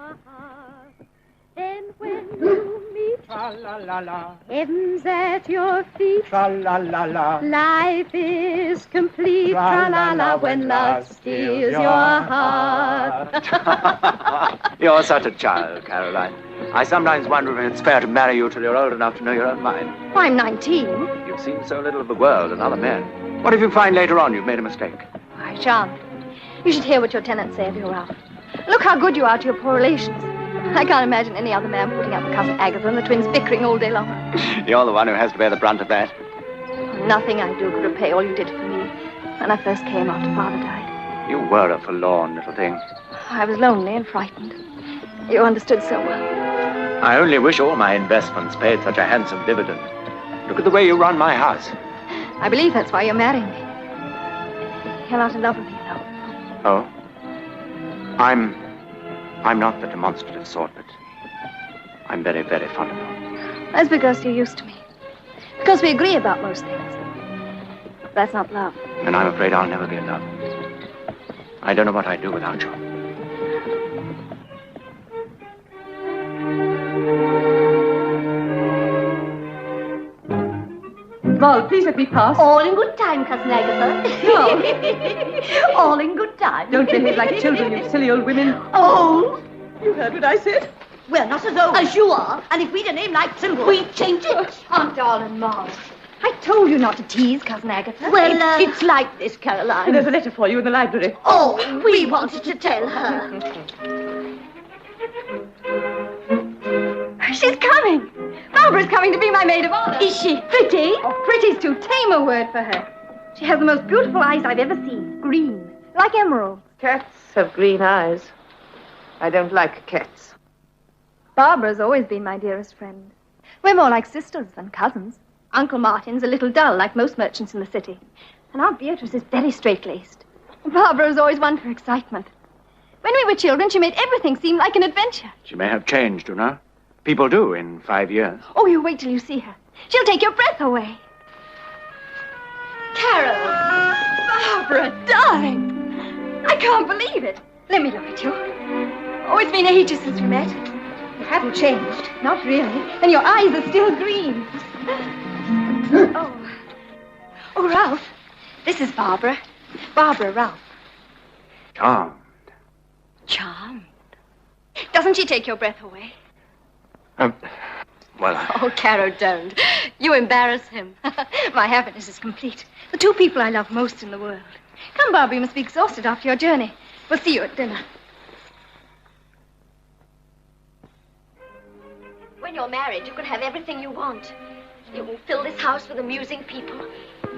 heart. Then when you meet, tra-la-la-la, heaven's at your feet, tra-la-la-la, life is complete, tra-la-la, when love steals your heart. You're such a child, Caroline. I sometimes wonder if it's fair to marry you till you're old enough to know your own mind. I'm 19. You've seen so little of the world and other men. What if you find later on you've made a mistake? I shan't. You should hear what your tenants say of you, Ralph. Look how good you are to your poor relations. I can't imagine any other man putting up with Cousin Agatha and the twins bickering all day long. You're the one who has to bear the brunt of that. Nothing I do could repay all you did for me when I first came after Father died. You were a forlorn little thing. I was lonely and frightened. You understood so well. I only wish all my investments paid such a handsome dividend. Look at the way you run my house. I believe that's why you're marrying me. You're not in love with me, though. Oh? I'm not the demonstrative sort, but I'm very, very fond of you. That's because you're used to me. Because we agree about most things. That's not love. Then I'm afraid I'll never be in love. I don't know what I'd do without you. Well, please let me pass. All in good time, Cousin Agatha. No. All in good time. Don't behave like children, you silly old women. Old? You heard what I said. Well, not as old as you are. And if we'd a name like Silver, we'd change it. Aunt darling, Mom. I told you not to tease Cousin Agatha. Well, it's like this, Caroline. There's a letter for you in the library. Oh, we wanted to tell her. She's coming. Barbara's coming to be my maid of honor. Is she pretty? Oh, pretty's too tame a word for her. She has the most beautiful eyes I've ever seen. Green, like emeralds. Cats have green eyes. I don't like cats. Barbara's always been my dearest friend. We're more like sisters than cousins. Uncle Martin's a little dull, like most merchants in the city. And Aunt Beatrice is very straight-laced. Barbara was always one for excitement. When we were children, she made everything seem like an adventure. She may have changed, you know. People do in 5 years. Oh, you wait till you see her. She'll take your breath away. Carol! Barbara, darling! I can't believe it. Let me look at you. Oh, it's been ages since we met. You haven't changed. Not really. And your eyes are still green. Oh, Ralph. This is Barbara. Barbara Ralph. Charmed. Charmed. Doesn't she take your breath away? Oh, Caro, don't. You embarrass him. My happiness is complete. The two people I love most in the world. Come, Barbara, you must be exhausted after your journey. We'll see you at dinner. When you're married, you can have everything you want. You can fill this house with amusing people.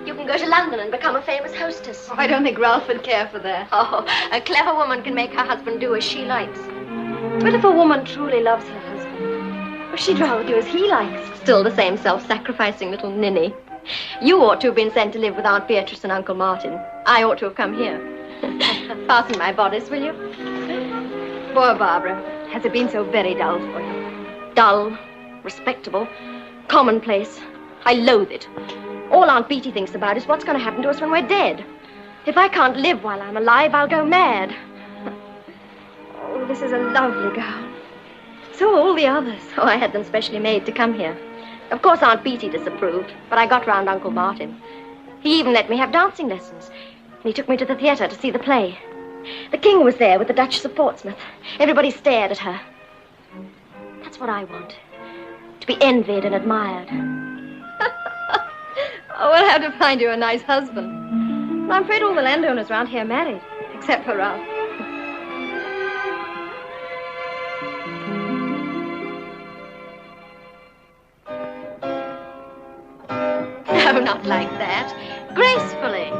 You can go to London and become a famous hostess. Oh, I don't think Ralph would care for that. Oh, a clever woman can make her husband do as she likes. But if a woman truly loves her husband, well, she'd rather do as he likes. Still the same self-sacrificing little ninny. You ought to have been sent to live with Aunt Beatrice and Uncle Martin. I ought to have come here. Fasten my bodice, will you? Poor Barbara. Has it been so very dull for you? Dull, respectable, commonplace. I loathe it. All Aunt Beatty thinks about is what's going to happen to us when we're dead. If I can't live while I'm alive, I'll go mad. Oh, this is a lovely gown. So are all the others. Oh, I had them specially made to come here. Of course, Aunt Beatty disapproved, but I got round Uncle Martin. He even let me have dancing lessons. And he took me to the theatre to see the play. The king was there with the Duchess of Portsmouth. Everybody stared at her. That's what I want. To be envied and admired. Oh, we'll have to find you a nice husband. Well, I'm afraid all the landowners around here are married, except for Ralph. No, not like that. Gracefully.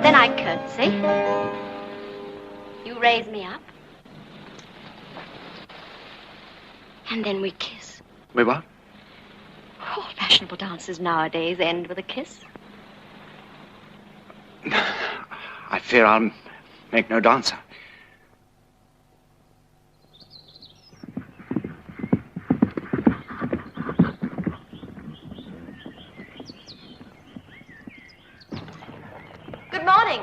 Then I curtsy. You raise me up. And then we kiss. We what? All fashionable dances nowadays end with a kiss. I fear I'll make no dancer. Good morning.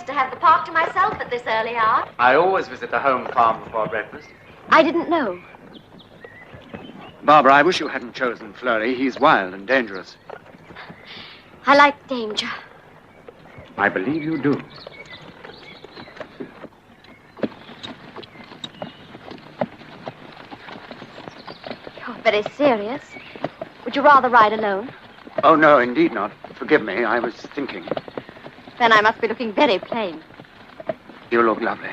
to have the park to myself at this early hour. I always visit the home farm before breakfast. I didn't know. Barbara, I wish you hadn't chosen Fleury. He's wild and dangerous. I like danger. I believe you do. You're very serious. Would you rather ride alone? Oh, no, indeed not. Forgive me, I was thinking. Then I must be looking very plain. You look lovely.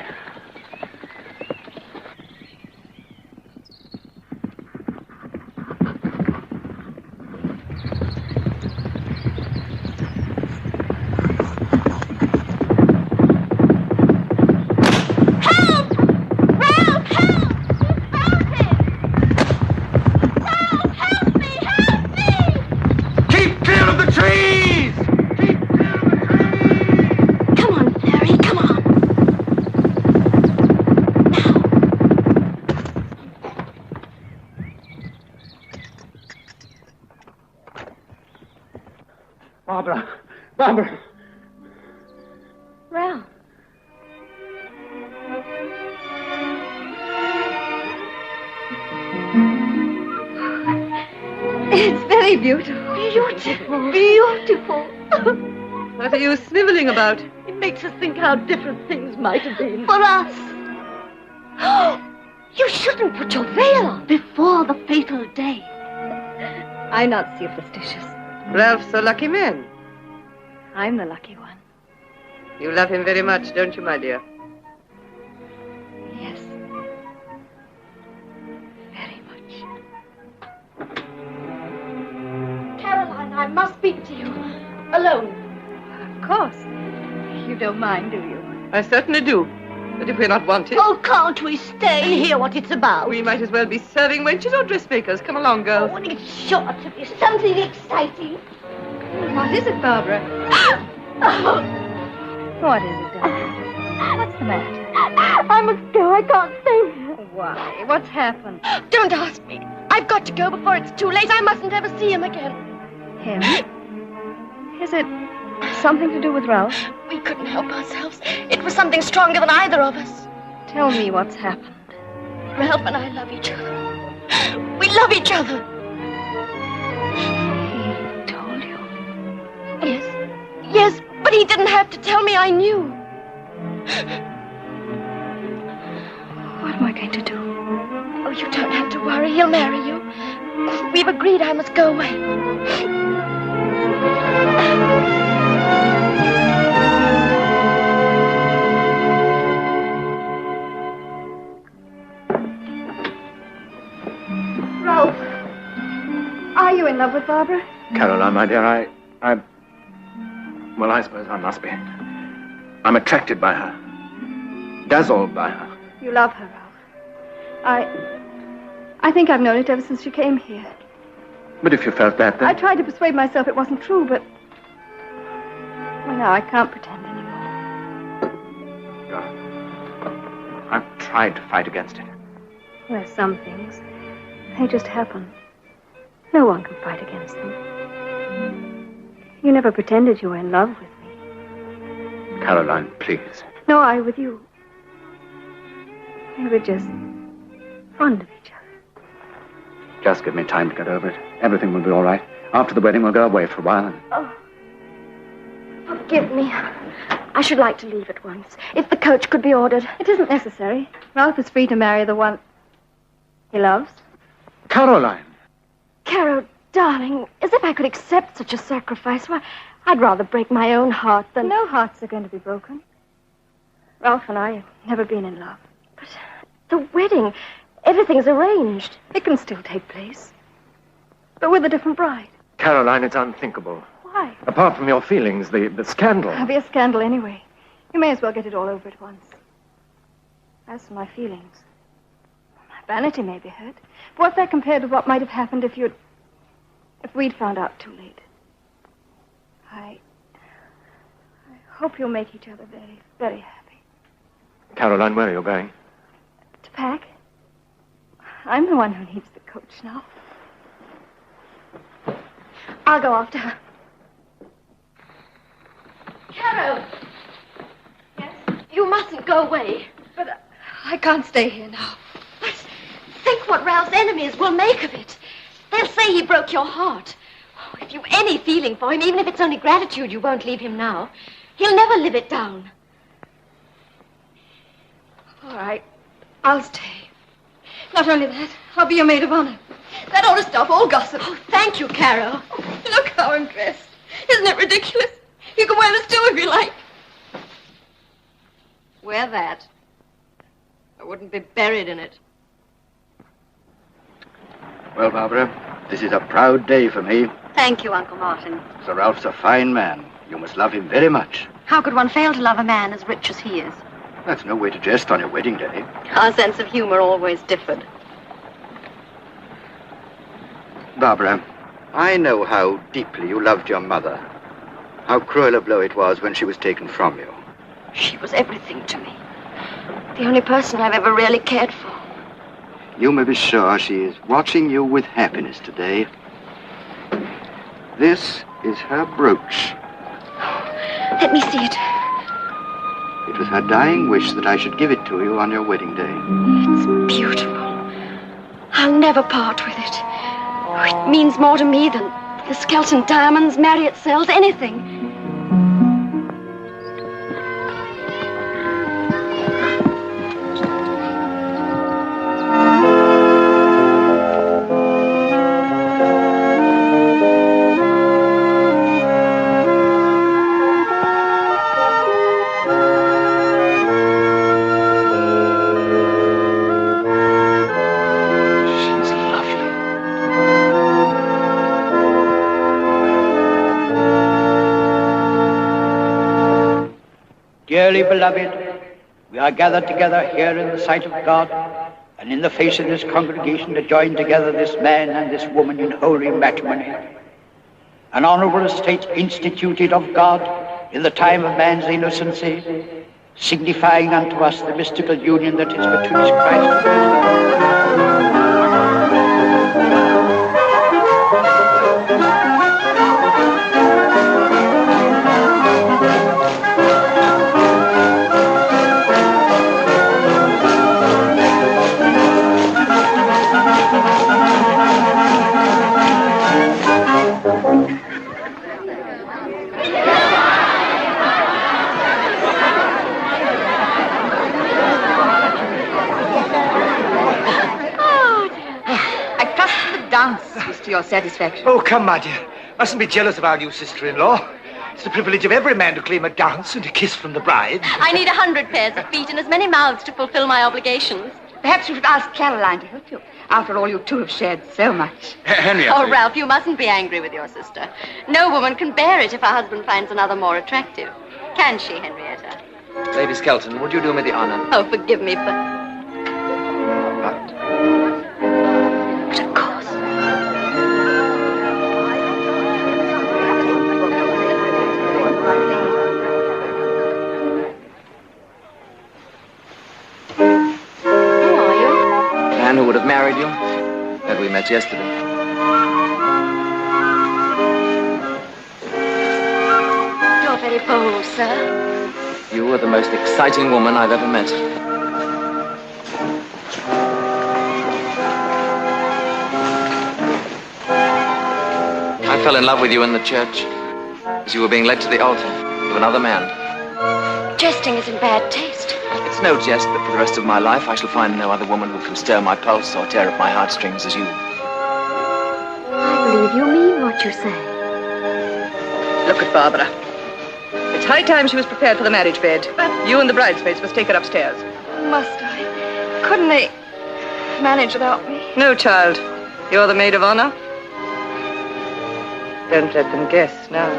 Barbara! Ralph. It's very beautiful. Beautiful. Beautiful. What are you sniveling about? It makes us think how different things might have been. For us. You shouldn't put your veil on. Before the fatal day. I'm not superstitious. Ralph's a lucky man. I'm the lucky one. You love him very much, don't you, my dear? Yes. Very much. Caroline, I must speak to you. Alone. Of course. You don't mind, do you? I certainly do. But if we're not wanted... Oh, can't we stay and hear what it's about? We might as well be serving wenches or dressmakers. Come along, girls. Oh, it's sure to be something exciting. What is it, Barbara? What is it, darling? What's the matter? I must go. I can't stay here. Why? What's happened? Don't ask me. I've got to go before it's too late. I mustn't ever see him again. Him? Is it something to do with Ralph? We couldn't help ourselves. It was something stronger than either of us. Tell me what's happened. Ralph and I love each other. We love each other. He told you? Yes, but he didn't have to tell me. I knew. What am I going to do? Oh, you don't have to worry. He'll marry you. We've agreed I must go away. Ralph, are you in love with Barbara? Caroline, my dear, well, I suppose I must be. I'm attracted by her. Dazzled by her. You love her, Ralph. I think I've known it ever since she came here. But if you felt that, then... I tried to persuade myself it wasn't true, but... Well, now I can't pretend anymore. I've tried to fight against it. Well, some things, they just happen. No one can fight against them. You never pretended you were in love with me. Caroline, please. No, I with you. We were just fond of each other. Just give me time to get over it. Everything will be all right. After the wedding, we'll go away for a while. Oh, forgive me. I should like to leave at once. If the coach could be ordered. It isn't necessary. Ralph is free to marry the one he loves. Caroline! Caro, darling, as if I could accept such a sacrifice. Why, I'd rather break my own heart than... No hearts are going to be broken. Ralph and I have never been in love. But the wedding, everything's arranged. It can still take place. But with a different bride. Caroline, it's unthinkable. Why? Apart from your feelings, the scandal. It'll be a scandal anyway. You may as well get it all over at once. As for my feelings, my vanity may be hurt. But what's that compared with what might have happened if we'd found out too late? I hope you'll make each other very, very happy. Caroline, where are you going? To pack. I'm the one who needs the coach now. I'll go after her. Caro! You mustn't go away. But I can't stay here now. But think what Ralph's enemies will make of it. They'll say he broke your heart. Oh, if you've any feeling for him, even if it's only gratitude, you won't leave him now. He'll never live it down. All right, I'll stay. Not only that, I'll be your maid of honor. That ought to stop all gossip. Oh, thank you, Carol. Look how I'm dressed. Isn't it ridiculous? You can wear this too if you like. Wear that. I wouldn't be buried in it. Well, Barbara, this is a proud day for me. Thank you, Uncle Martin. Sir Ralph's a fine man. You must love him very much. How could one fail to love a man as rich as he is? That's no way to jest on your wedding day. Our sense of humor always differed. Barbara, I know how deeply you loved your mother. How cruel a blow it was when she was taken from you. She was everything to me. The only person I've ever really cared for. You may be sure she is watching you with happiness today. This is her brooch. Let me see it. It was her dying wish that I should give it to you on your wedding day. It's beautiful. I'll never part with it. Oh, it means more to me than the Skelton diamonds, Marriott sells, anything. Dearly beloved, we are gathered together here in the sight of God and in the face of this congregation to join together this man and this woman in holy matrimony. An honorable estate instituted of God in the time of man's innocency, signifying unto us the mystical union that is betwixt Christ and To your satisfaction. Oh, come, my dear. Mustn't be jealous of our new sister-in-law. It's the privilege of every man to claim a dance and a kiss from the bride. I need 100 pairs of feet and as many mouths to fulfill my obligations. Perhaps you should ask Caroline to help you. After all, you two have shared so much. Henrietta. Oh, Ralph, you mustn't be angry with your sister. No woman can bear it if her husband finds another more attractive. Can she, Henrietta? Lady Skelton, would you do me the honor? Oh, forgive me, but of course. Man who would have married you had we met yesterday. You're very bold, sir. You are the most exciting woman I've ever met. I fell in love with you in the church as you were being led to the altar of another man. Jesting is in bad taste. It's no jest, but for the rest of my life I shall find no other woman who can stir my pulse or tear at my heartstrings as you. I believe you mean what you say. Look at Barbara. It's high time she was prepared for the marriage bed. You and the bridesmaids must take her upstairs. Must I? Couldn't they manage without me? No, child. You're the maid of honor. Don't let them guess now.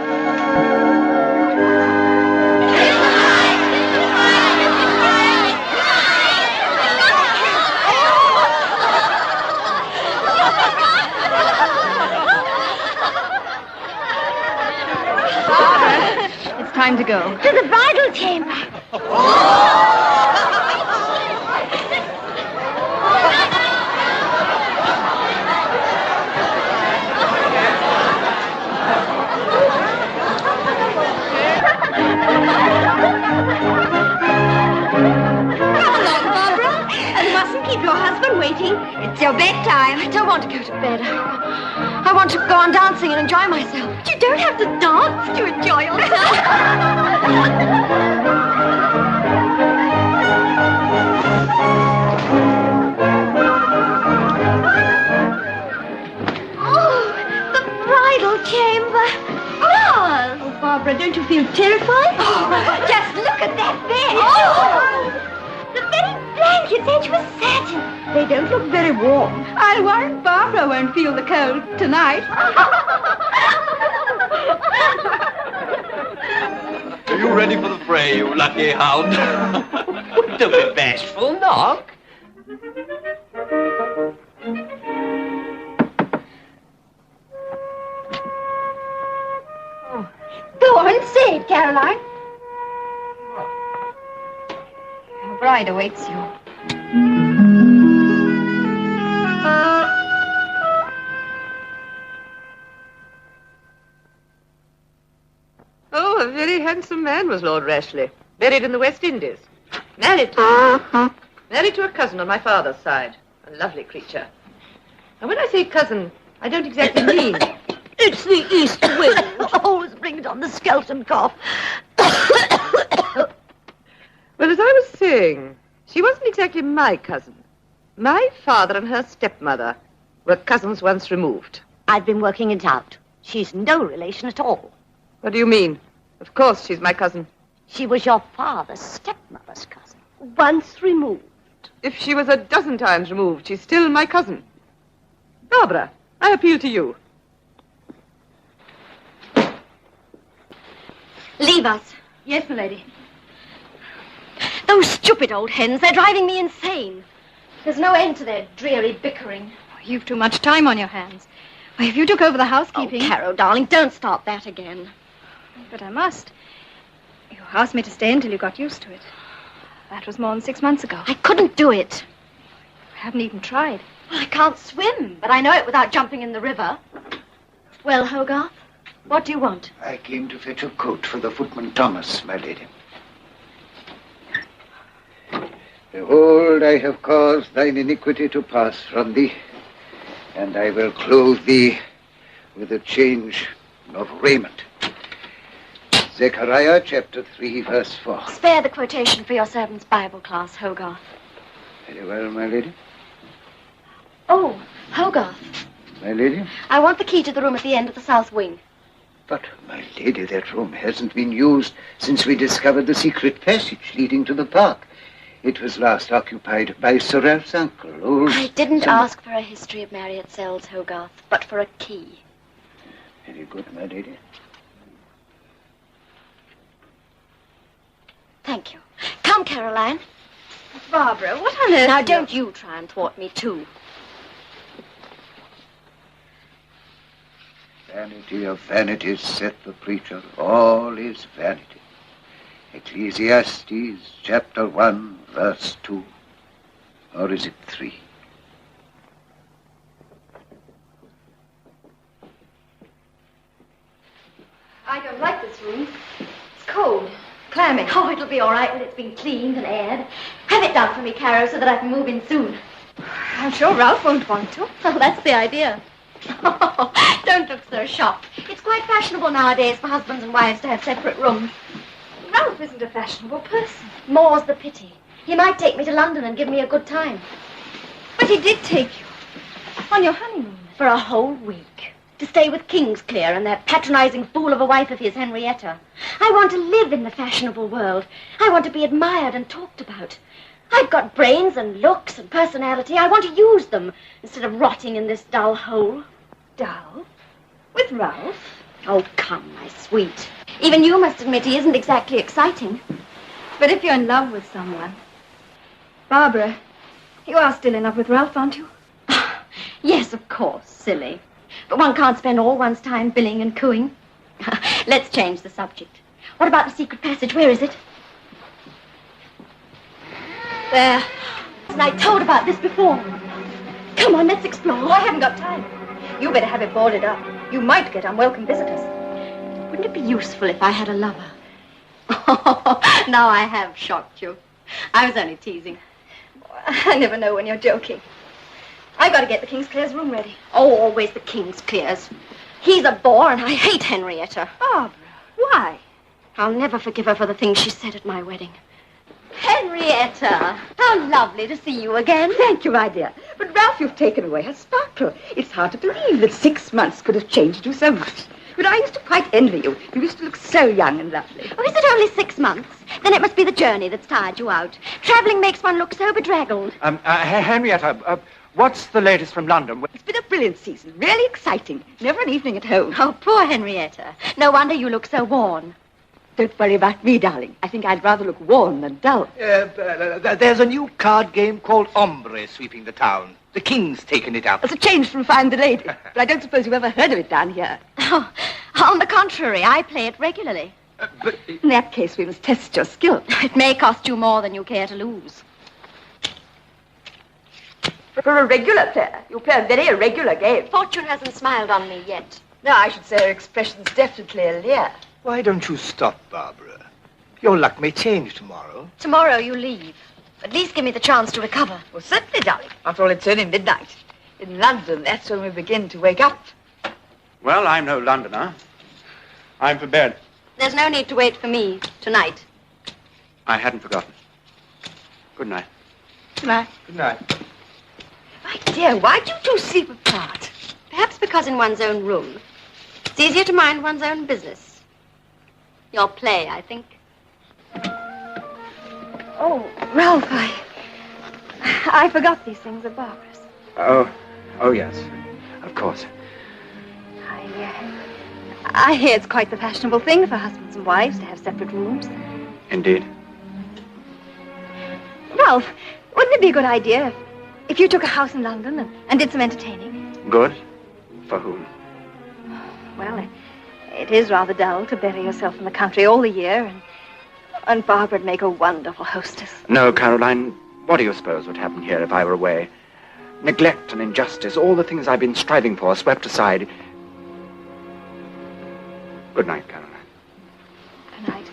It's time to go. To the bridal chamber. sweetie. It's your bedtime. I don't want to go to bed. I want to go on dancing and enjoy myself. But you don't have to dance to enjoy yourself. Chamber. Oh, Barbara, don't you feel terrified? Oh, just look at that bed. Oh. The very blankets edged with satin. They don't look very warm. I'll warrant Barbara won't feel the cold tonight. Are you ready for the fray, you lucky hound? Don't be bashful, knock. Go on, say it, Caroline. Your bride awaits you. Oh, a very handsome man was Lord Rashleigh. Buried in the West Indies. Married to a cousin on my father's side. A lovely creature. And when I say cousin, I don't exactly mean... It's the east wind. Always bring it on the Skelton cough. Well, as I was saying, she wasn't exactly my cousin. My father and her stepmother were cousins once removed. I've been working it out. She's no relation at all. What do you mean? Of course she's my cousin. She was your father's stepmother's cousin. Once removed. If she was a dozen times removed, she's still my cousin. Barbara, I appeal to you. Leave us. Yes, milady. Those stupid old hens, they're driving me insane. There's no end to their dreary bickering. You've too much time on your hands. Well, if you took over the housekeeping... Oh, Caro, darling, don't start that again. But I must. You asked me to stay until you got used to it. That was more than 6 months ago. I couldn't do it. I haven't even tried. Well, I can't swim, but I know it without jumping in the river. Well, Hogarth, what do you want? I came to fetch a coat for the footman Thomas, my lady. Behold, I have caused thine iniquity to pass from thee, and I will clothe thee with a change of raiment. Zechariah chapter 3, verse 4. Spare the quotation for your servant's Bible class, Hogarth. Very well, my lady. Oh, Hogarth, My lady? I want the key to the room at the end of the south wing. But, my lady, that room hasn't been used since we discovered the secret passage leading to the park. It was last occupied by Sir Ralph's uncle, old... I didn't ask for a history of Marriott Sells, Hogarth, but for a key. Very good, my lady. Thank you. Come, Caroline. Barbara, what on earth... Now, don't you try and thwart me, too. Vanity of vanities, saith the preacher, all is vanity. Ecclesiastes chapter 1, verse 2. Or is it 3? I don't like this room. It's cold, clammy. Oh, it'll be all right when it's been cleaned and aired. Have it done for me, Caro, so that I can move in soon. I'm sure Ralph won't want to. Oh, that's the idea. Oh, don't look so shocked. It's quite fashionable nowadays for husbands and wives to have separate rooms. Ralph isn't a fashionable person. More's the pity. He might take me to London and give me a good time. But he did take you on your honeymoon. For a whole week. To stay with Kingsclear and that patronizing fool of a wife of his, Henrietta. I want to live in the fashionable world. I want to be admired and talked about. I've got brains and looks and personality. I want to use them instead of rotting in this dull hole. Dull? With Ralph? Oh, come, my sweet. Even you must admit he isn't exactly exciting. But if you're in love with someone... Barbara, you are still in love with Ralph, aren't you? Yes, of course, silly. But one can't spend all one's time billing and cooing. Let's change the subject. What about the secret passage? Where is it? There. And I told about this before. Come on, let's explore. Oh, I haven't got time. You better have it boarded up. You might get unwelcome visitors. Wouldn't it be useful if I had a lover? Now I have shocked you. I was only teasing. I never know when you're joking. I've got to get the King's Clear's room ready. Oh, always the King's Clears. He's a bore, and I hate Henrietta. Barbara, why? I'll never forgive her for the things she said at my wedding. Henrietta, how lovely to see you again. Thank you, my dear. But, Ralph, you've taken away her sparkle. It's hard to believe that 6 months could have changed you so much. But I used to quite envy you. You used to look so young and lovely. Oh, is it only 6 months? Then it must be the journey that's tired you out. Travelling makes one look so bedraggled. Henrietta, what's the latest from London? It's been a brilliant season. Really exciting. Never an evening at home. Oh, poor Henrietta. No wonder you look so worn. Don't worry about me, darling. I think I'd rather look worn than dull. There's a new card game called Ombre sweeping the town. The King's taken it up. It's a change from Find the Lady. But I don't suppose you've ever heard of it down here. Oh, on the contrary, I play it regularly. In that case, we must test your skill. It may cost you more than you care to lose. For a regular player, you play a very irregular game. Fortune hasn't smiled on me yet. No, I should say her expression's definitely a leer. Why don't you stop, Barbara? Your luck may change tomorrow. Tomorrow you leave. At least give me the chance to recover. Well, certainly, darling. After all, it's only midnight. In London, that's when we begin to wake up. Well, I'm no Londoner. I'm for bed. There's no need to wait for me tonight. I hadn't forgotten. Good night. Good night. Good night. My dear, why do you two sleep apart? Perhaps because in one's own room, it's easier to mind one's own business. Your play, I think. Oh, Ralph, I forgot these things are Barbara's. Oh, yes. Of course. I hear it's quite the fashionable thing for husbands and wives to have separate rooms. Indeed. Ralph, wouldn't it be a good idea if you took a house in London and did some entertaining? Good? For whom? Well, it is rather dull to bury yourself in the country all the year, and Barbara'd make a wonderful hostess. No, Caroline. What do you suppose would happen here if I were away? Neglect and injustice, all the things I've been striving for, swept aside. Good night, Caroline. Good night.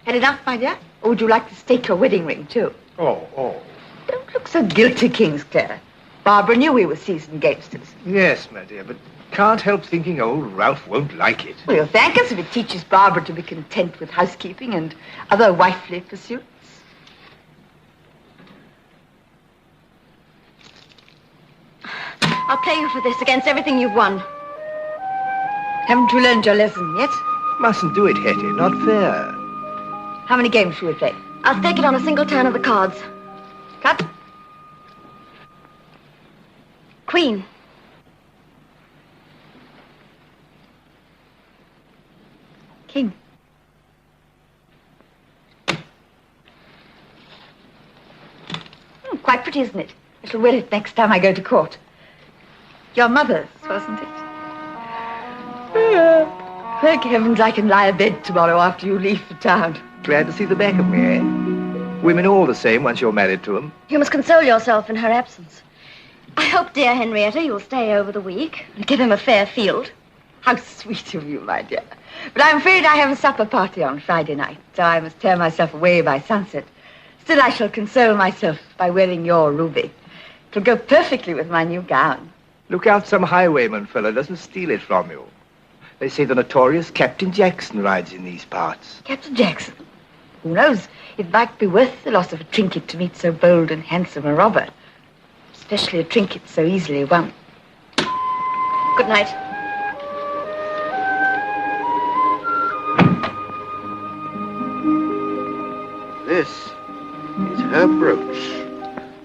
Had enough, my dear? Or would you like to stake your wedding ring, too? Oh. Don't look so guilty, Kingsclear. Barbara knew we were seasoned gamesters. Yes, my dear, but can't help thinking old Ralph won't like it. Well, you'll thank us if it teaches Barbara to be content with housekeeping and other wifely pursuits. I'll play you for this against everything you've won. Haven't you learned your lesson yet? Mustn't do it, Hetty. Not fair. How many games shall we play? I'll stake it on a single turn of the cards. Cut. Queen. King. Quite pretty, isn't it? I shall wear it next time I go to court. Your mother's, wasn't it? Thank heavens I can lie abed tomorrow after you leave for town. Glad to see the back of me, eh? Women all the same once you're married to them. You must console yourself in her absence. I hope, dear Henrietta, you'll stay over the week and give him a fair field. How sweet of you, my dear. But I'm afraid I have a supper party on Friday night, so I must tear myself away by sunset. Still, I shall console myself by wearing your ruby. It'll go perfectly with my new gown. Look out some highwayman fella doesn't steal it from you. They say the notorious Captain Jackson rides in these parts. Captain Jackson? Who knows? It might be worth the loss of a trinket to meet so bold and handsome a robber. Especially a trinket so easily won. Good night. This is her brooch.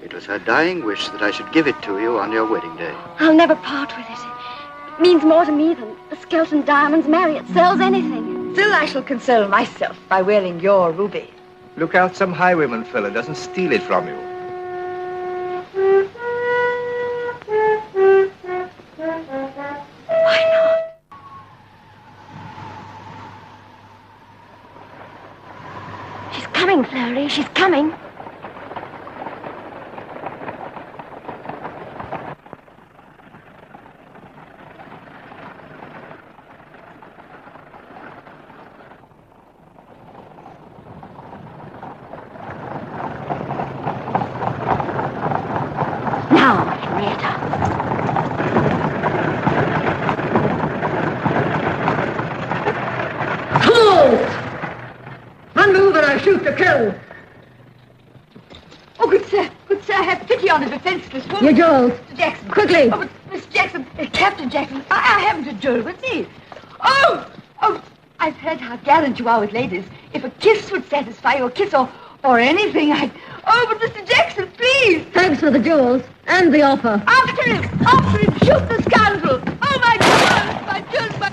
It was her dying wish that I should give it to you on your wedding day. I'll never part with it. It means more to me than the Skelton diamonds Marriott sells anything. Still, I shall console myself by wearing your ruby. Look out some highwayman fella doesn't steal it from you. Why not? She's coming, Fleury. She's coming. shoot to kill. Oh, good sir, have pity on a defenseless woman. Your jewels. Mr. Jackson. Quickly. Oh, but Miss Jackson, Captain Jackson, I haven't a jewel with me. Oh, I've heard how gallant you are with ladies. If a kiss would satisfy you, a kiss or anything, I'd... Oh, but Mr. Jackson, please. Thanks for the jewels and the offer. After him, shoot the scoundrel. Oh, my God, my jewels, my...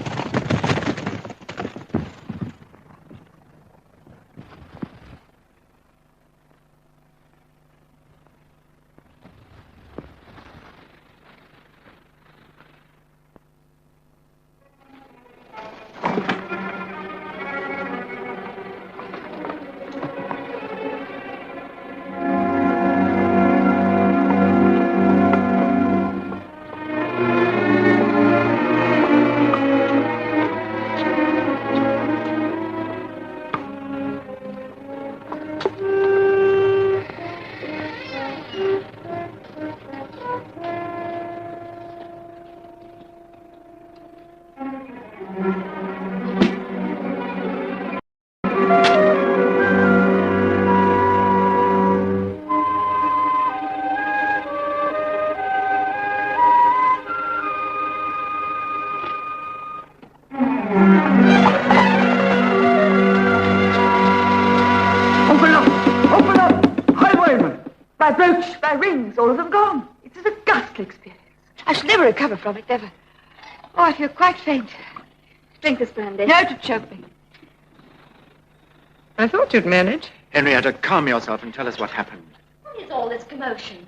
My brooch, my rings, all of them gone. It is a ghastly experience. I shall never recover from it, never. Oh, I feel quite faint. Drink this brandy. No, to choke me. I thought you'd manage. Henrietta, calm yourself and tell us what happened. What is all this commotion?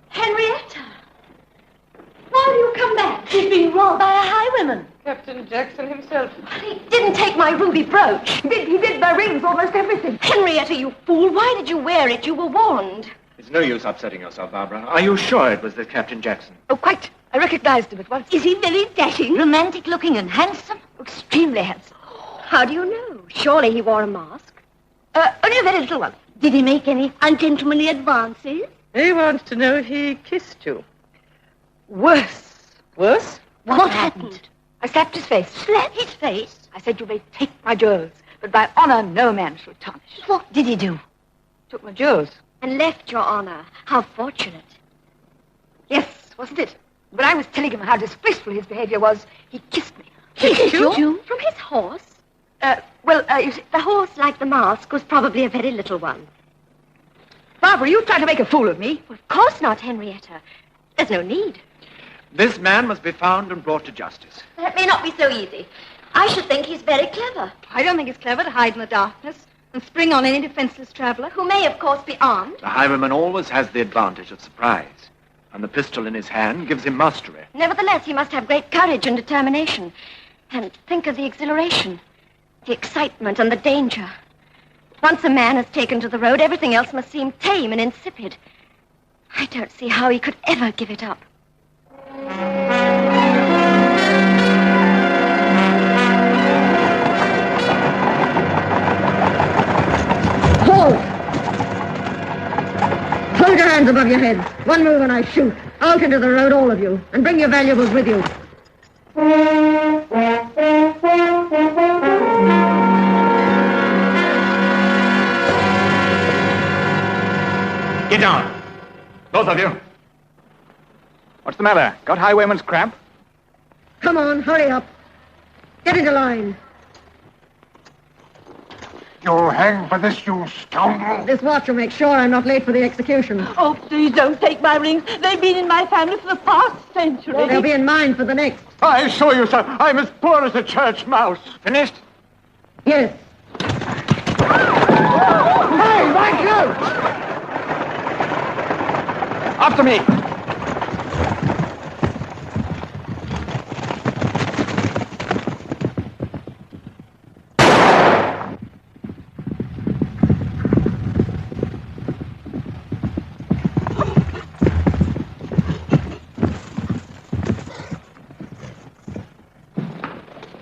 Henrietta! Why do you come back? She's been robbed by a highwayman. Captain Jackson himself. He didn't take my ruby brooch. He did my rings, almost everything. Henrietta, you fool. Why did you wear it? You were warned. It's no use upsetting yourself, Barbara. Are you sure it was this Captain Jackson? Oh, quite. I recognized him at once. Is he very dashing, romantic-looking and handsome? Extremely handsome. How do you know? Surely he wore a mask. Only a very little one. Did he make any ungentlemanly advances? He wants to know if he kissed you. Worse. Worse? What happened? I slapped his face. Slapped his face? I said, you may take my jewels, but by honor no man shall tarnish. What did he do? Took my jewels. And left your honor. How fortunate. Yes, wasn't it? When I was telling him how disgraceful his behavior was, he kissed me. Kissed you? From his horse? You see... The horse, like the mask, was probably a very little one. Barbara, you trying to make a fool of me? Well, of course not, Henrietta. There's no need. This man must be found and brought to justice. That may not be so easy. I should think he's very clever. I don't think it's clever to hide in the darkness and spring on any defenseless traveler. Who may, of course, be armed. The highwayman always has the advantage of surprise, and the pistol in his hand gives him mastery. Nevertheless, he must have great courage and determination. And think of the exhilaration, the excitement and the danger. Once a man is taken to the road, everything else must seem tame and insipid. I don't see how he could ever give it up. Hold! Hold your hands above your heads. One move and I shoot. Out into the road, all of you. And bring your valuables with you. Get down. Both of you. What's the matter? Got highwayman's cramp? Come on, hurry up. Get into line. You'll hang for this, you scoundrel. This watch will make sure I'm not late for the execution. Oh, please don't take my rings. They've been in my family for the past century. They'll be in mine for the next. I assure you, sir, I'm as poor as a church mouse. Finished? Yes. Hey, my cloak! After me.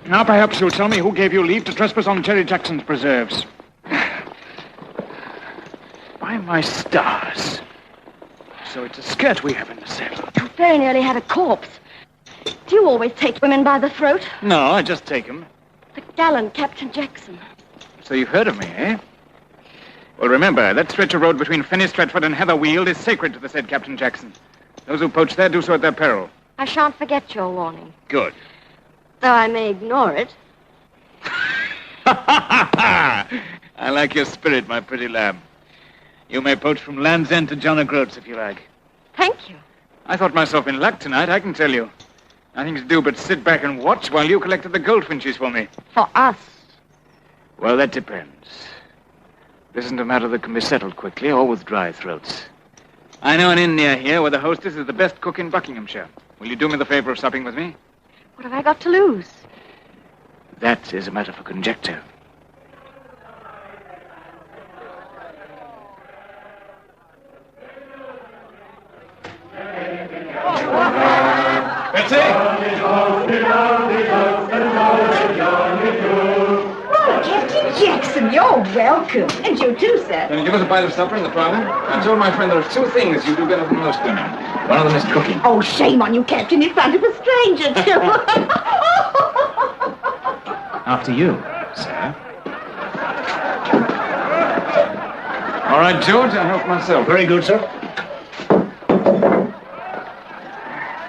Now perhaps you'll tell me who gave you leave to trespass on Terry Jackson's preserves. By my stars. So it's a skirt we have in the cellar. You very nearly had a corpse. Do you always take women by the throat? No, I just take them. The gallant Captain Jackson. So you've heard of me, eh? Well, remember, that stretch of road between Fenny Stratford and Heatherweald is sacred to the said Captain Jackson. Those who poach there do so at their peril. I shan't forget your warning. Good. Though I may ignore it. I like your spirit, my pretty lamb. You may poach from Land's End to John O'Groats if you like. Thank you. I thought myself in luck tonight, I can tell you. Nothing to do but sit back and watch while you collected the goldfinches for me. For us. Well, that depends. This isn't a matter that can be settled quickly or with dry throats. I know an inn near here where the hostess is the best cook in Buckinghamshire. Will you do me the favor of supping with me? What have I got to lose? That is a matter for conjecture. Betsy? Oh, Captain Jackson, you're welcome. And you too, sir. Can you give us a bite of supper in the parlor? I told my friend there are two things you do better than most women. One of them is cooking. Oh, shame on you, Captain, in front of a stranger, too. After you, sir. All right, George, I help myself. Very good, sir.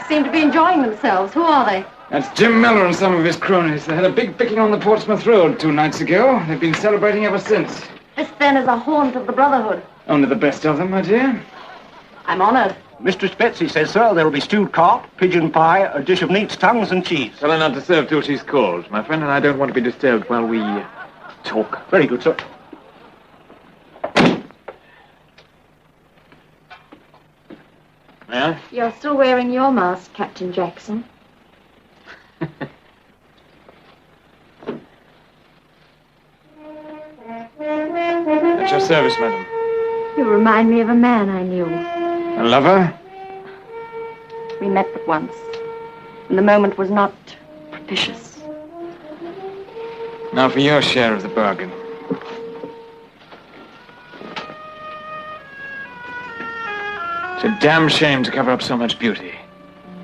Seem to be enjoying themselves. Who are they? That's Jim Miller and some of his cronies. They had a big picking on the Portsmouth Road 2 nights ago. They've been celebrating ever since. This, then, is a haunt of the Brotherhood. Only the best of them, my dear. I'm honored. Mistress Betsy says, sir, there'll be stewed carp, pigeon pie, a dish of neats, tongues, and cheese. Tell her not to serve till she's called. My friend and I don't want to be disturbed while we talk. Very good, sir. May I? You're still wearing your mask, Captain Jackson. At your service, madam. You remind me of a man I knew. A lover? We met but once, and the moment was not propitious. Now for your share of the bargain. It's a damn shame to cover up so much beauty.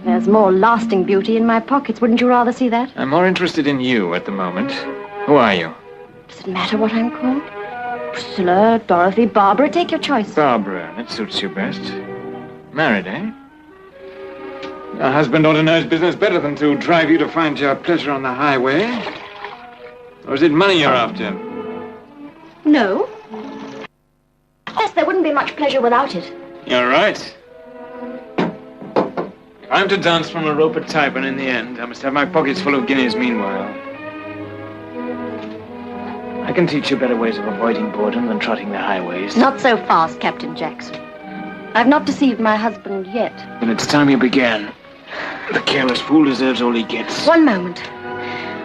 There's more lasting beauty in my pockets. Wouldn't you rather see that? I'm more interested in you at the moment. Who are you? Does it matter what I'm called? Priscilla, Dorothy, Barbara, take your choice. Barbara, that suits you best. Married, eh? Your husband ought to know his business better than to drive you to find your pleasure on the highway. Or is it money you're after? No. Yes, there wouldn't be much pleasure without it. You're right. If I'm to dance from a rope at Tyburn in the end, I must have my pockets full of guineas meanwhile. I can teach you better ways of avoiding boredom than trotting the highways. Not so fast, Captain Jackson. I've not deceived my husband yet. Then it's time you began. The careless fool deserves all he gets. One moment.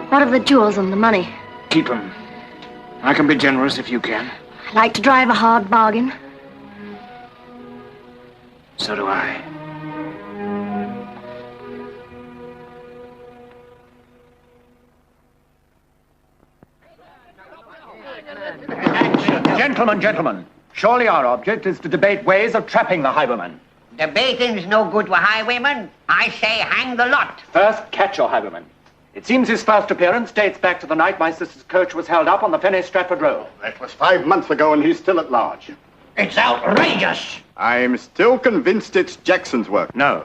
What of the jewels and the money? Keep 'em. I can be generous if you can. I like to drive a hard bargain. So do I. Gentlemen, surely our object is to debate ways of trapping the highwayman. Debating's no good to a highwayman. I say hang the lot. First, catch your highwayman. It seems his first appearance dates back to the night my sister's coach was held up on the Fenny Stratford Road. That was 5 months ago, and he's still at large. It's outrageous. I'm still convinced it's Jackson's work. No.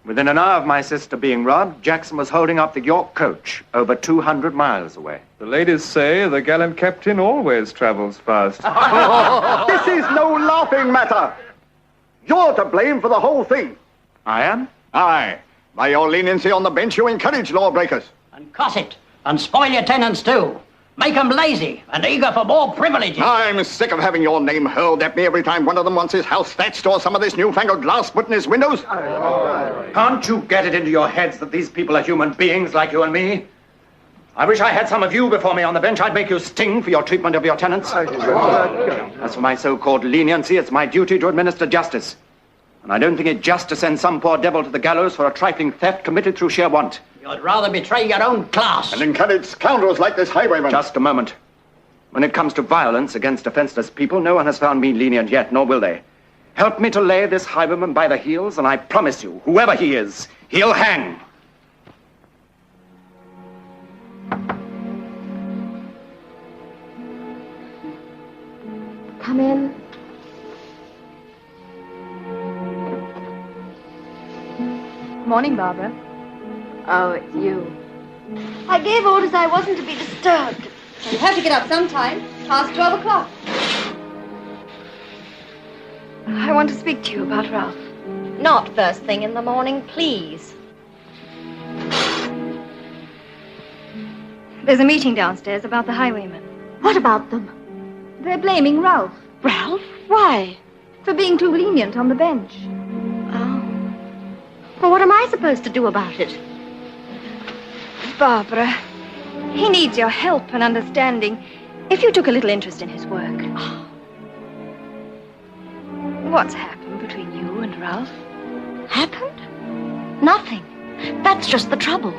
Within an hour of my sister being robbed, Jackson was holding up the York coach over 200 miles away. The ladies say the gallant captain always travels fast. This is no laughing matter. You're to blame for the whole thing. I am? Aye. By your leniency on the bench, you encourage lawbreakers. And cuss it. And spoil your tenants, too. Make 'em lazy and eager for more privileges. I'm sick of having your name hurled at me every time one of them wants his house thatched or some of this newfangled glass put in his windows. Can't you get it into your heads that these people are human beings like you and me? I wish I had some of you before me on the bench. I'd make you sting for your treatment of your tenants. As for my so-called leniency, it's my duty to administer justice. And I don't think it just to send some poor devil to the gallows for a trifling theft committed through sheer want. You'd rather betray your own class. And encourage scoundrels like this highwayman. Just a moment. When it comes to violence against defenseless people, no one has found me lenient yet, nor will they. Help me to lay this highwayman by the heels, and I promise you, whoever he is, he'll hang. come in? Morning, Barbara. Oh, it's you. I gave orders I wasn't to be disturbed. You have to get up sometime. Past 12 o'clock. I want to speak to you about Ralph. Not first thing in the morning, please. There's a meeting downstairs about the highwayman. What about them? They're blaming Ralph. Ralph? Why? For being too lenient on the bench. Oh. Well, what am I supposed to do about it? Barbara, he needs your help and understanding if you took a little interest in his work. What's happened between you and Ralph? Happened? Nothing. That's just the trouble.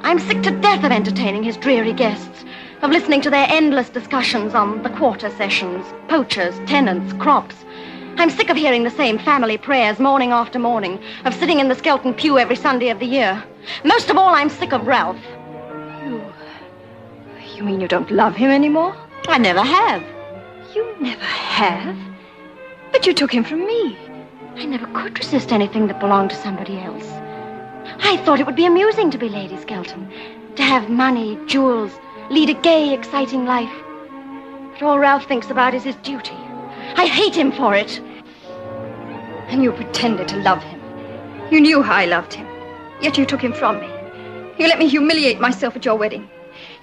I'm sick to death of entertaining his dreary guests, of listening to their endless discussions on the quarter sessions, poachers, tenants, crops. I'm sick of hearing the same family prayers morning after morning, of sitting in the Skelton pew every Sunday of the year. Most of all, I'm sick of Ralph. You mean you don't love him anymore? I never have. You never have? But you took him from me. I never could resist anything that belonged to somebody else. I thought it would be amusing to be Lady Skelton, to have money, jewels, lead a gay, exciting life. But all Ralph thinks about is his duty. I hate him for it. And you pretended to love him. You knew how I loved him. Yet you took him from me. You let me humiliate myself at your wedding.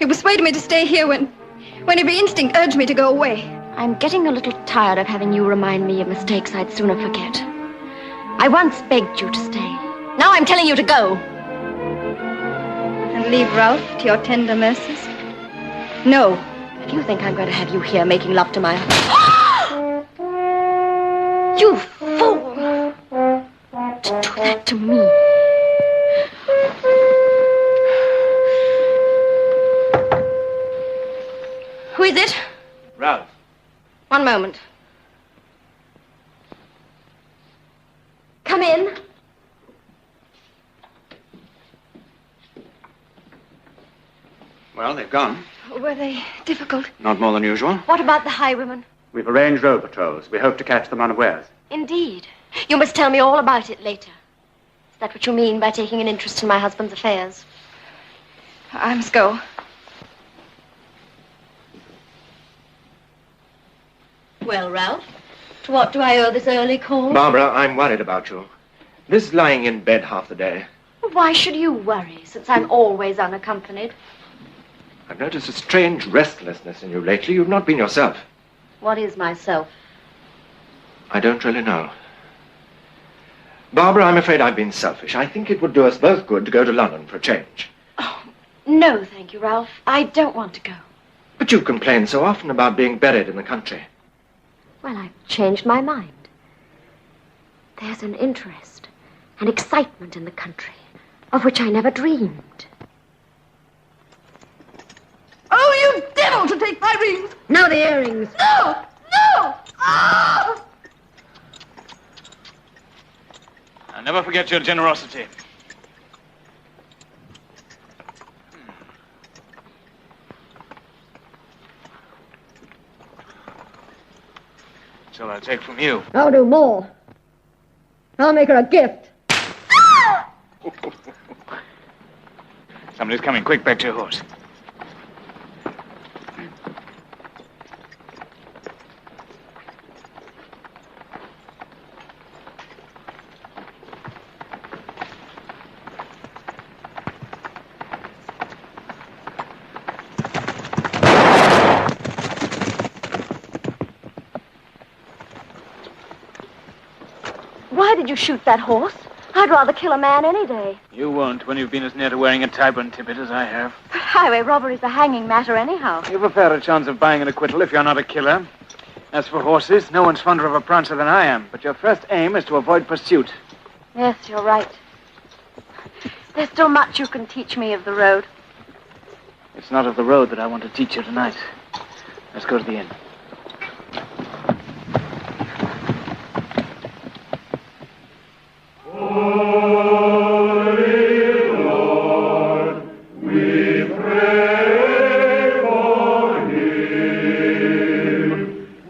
You persuaded me to stay here when every instinct urged me to go away. I'm getting a little tired of having you remind me of mistakes I'd sooner forget. I once begged you to stay. Now I'm telling you to go. And leave Ralph to your tender mercies? No. If you think I'm going to have you here making love to my... You fool! To do that to me. Who is it? Ralph. One moment. Come in. Well, they've gone. Were they difficult? Not more than usual. What about the highwayman? We've arranged road patrols. We hope to catch them unawares. Indeed. You must tell me all about it later. Is that what you mean by taking an interest in my husband's affairs? I must go. Well, Ralph, to what do I owe this early call? Barbara, I'm worried about you. This lying in bed half the day. Why should you worry, since I'm always unaccompanied? I've noticed a strange restlessness in you lately. You've not been yourself. What is myself? I don't really know. Barbara, I'm afraid I've been selfish. I think it would do us both good to go to London for a change. Oh, no, thank you, Ralph. I don't want to go. But you complain so often about being buried in the country. Well, I've changed my mind. There's an interest, an excitement in the country, of which I never dreamed. Oh, you devil, to take my rings! Now the earrings. No! No! Ah! I'll never forget your generosity. That's all I'll take from you. I'll do more. I'll make her a gift. Somebody's coming. Quick, back to your horse. Why did you shoot that horse? I'd rather kill a man any day. You won't when you've been as near to wearing a tie-bun tippet as I have. But highway robbery's a hanging matter anyhow. You've a fairer chance of buying an acquittal if you're not a killer. As for horses, no one's fonder of a prancer than I am. But your first aim is to avoid pursuit. Yes, you're right. There's still much you can teach me of the road. It's not of the road that I want to teach you tonight. Let's go to the inn.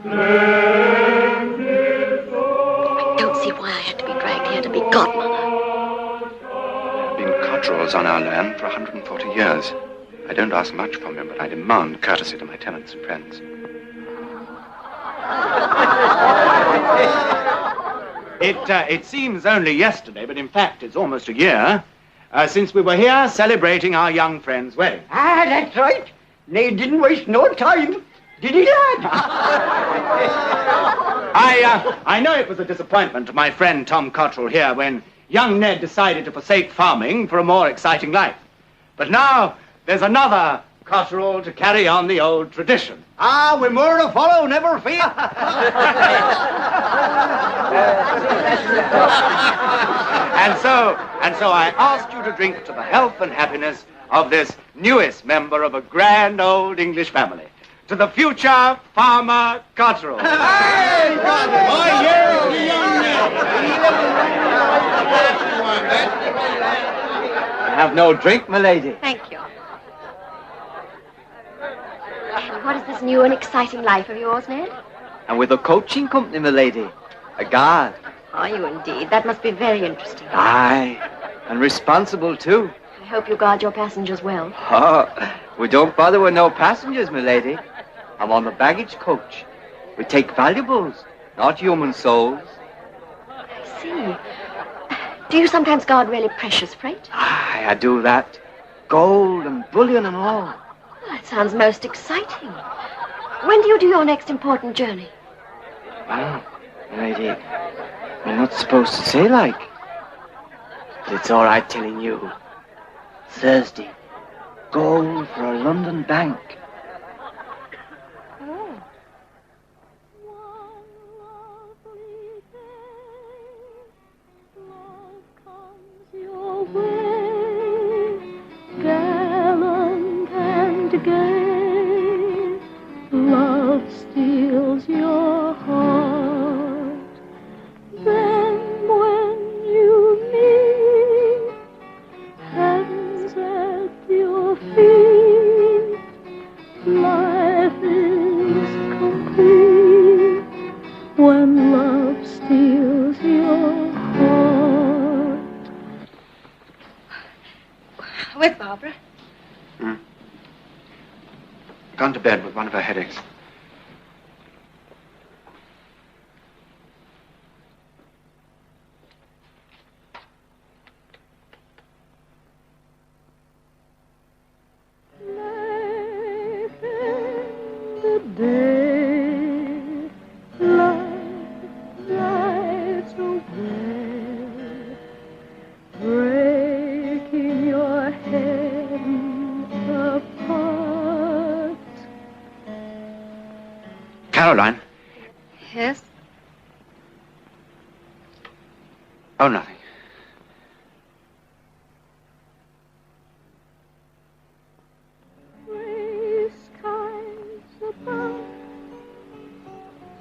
Pray our land for 140 years. I don't ask much from him, but I demand courtesy to my tenants and friends. It seems only yesterday, but in fact it's almost a year, since we were here celebrating our young friend's wedding. Ah, that's right. They didn't waste no time. Did he, lad? I know it was a disappointment to my friend Tom Cottrell here when young Ned decided to forsake farming for a more exciting life. But now there's another Cottrell to carry on the old tradition. Ah, we're more to follow, never fear. And so I asked you to drink to the health and happiness of this newest member of a grand old English family. To the future Farmer Cottrell. Hey, Have no drink, my lady. Thank you. What is this new and exciting life of yours, Ned? And with a coaching company, my lady. A guard. Are you indeed? That must be very interesting. Aye. And responsible, too. I hope you guard your passengers well. Oh, we don't bother with no passengers, my lady. I'm on the baggage coach. We take valuables, not human souls. I see. Do you sometimes guard really precious freight? Aye, I do that. Gold and bullion and all. Well, that sounds most exciting. When do you do your next important journey? Well, lady, we're not supposed to say like. But it's all right telling you. Thursday. Gold for a London bank. Oh. Your way, gallant and gay, love steals your heart. Then when you meet, hands at your feet, life is complete. When love steals your heart. Where's Barbara? Gone to bed with one of her headaches. The day lights away, breaking your head apart. Caroline. Yes? Oh, nothing. Gray skies above,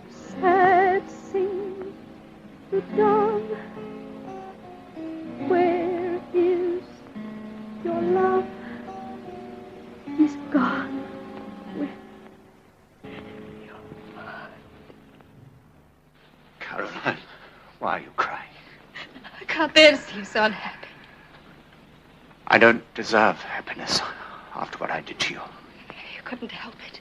sad sing the dove. Where is your love? He's gone with your heart. Caroline, why are you crying? I can't bear to see you so unhappy. I don't deserve happiness after what I did to you. You couldn't help it.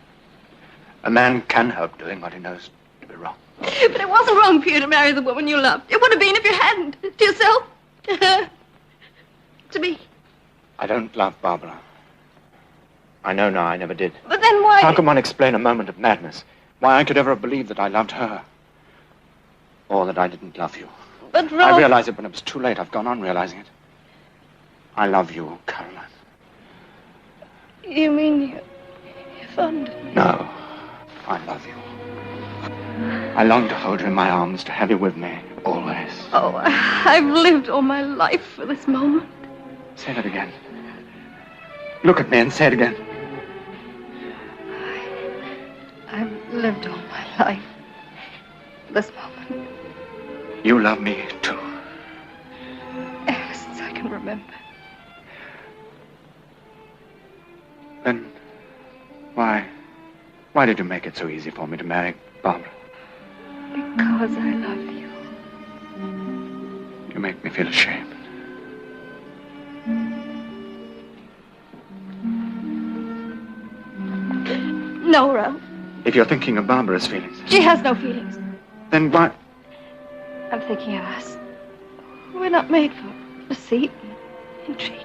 A man can help doing what he knows to be wrong. But it wasn't wrong for you to marry the woman you loved. It would have been if you hadn't. To yourself. To her. To me. I don't love Barbara. I know now I never did. But then why... How can one explain a moment of madness? Why I could ever have believed that I loved her. Or that I didn't love you. But Ralph... I realized it when it was too late. I've gone on realizing it. I love you, Caroline. You mean you're fond of me? No. I love you. I long to hold you in my arms, to have you with me, always. Oh, I've lived all my life for this moment. Say that again. Look at me and say it again. I've lived all my life for this moment. You love me, too. Ever since I can remember. Then, why did you make it so easy for me to marry Barbara? Because I love you. You make me feel ashamed. No, Ralph. If you're thinking of Barbara's feelings, She has no feelings. then why... I'm thinking of us. We're not made for deceit and intrigue.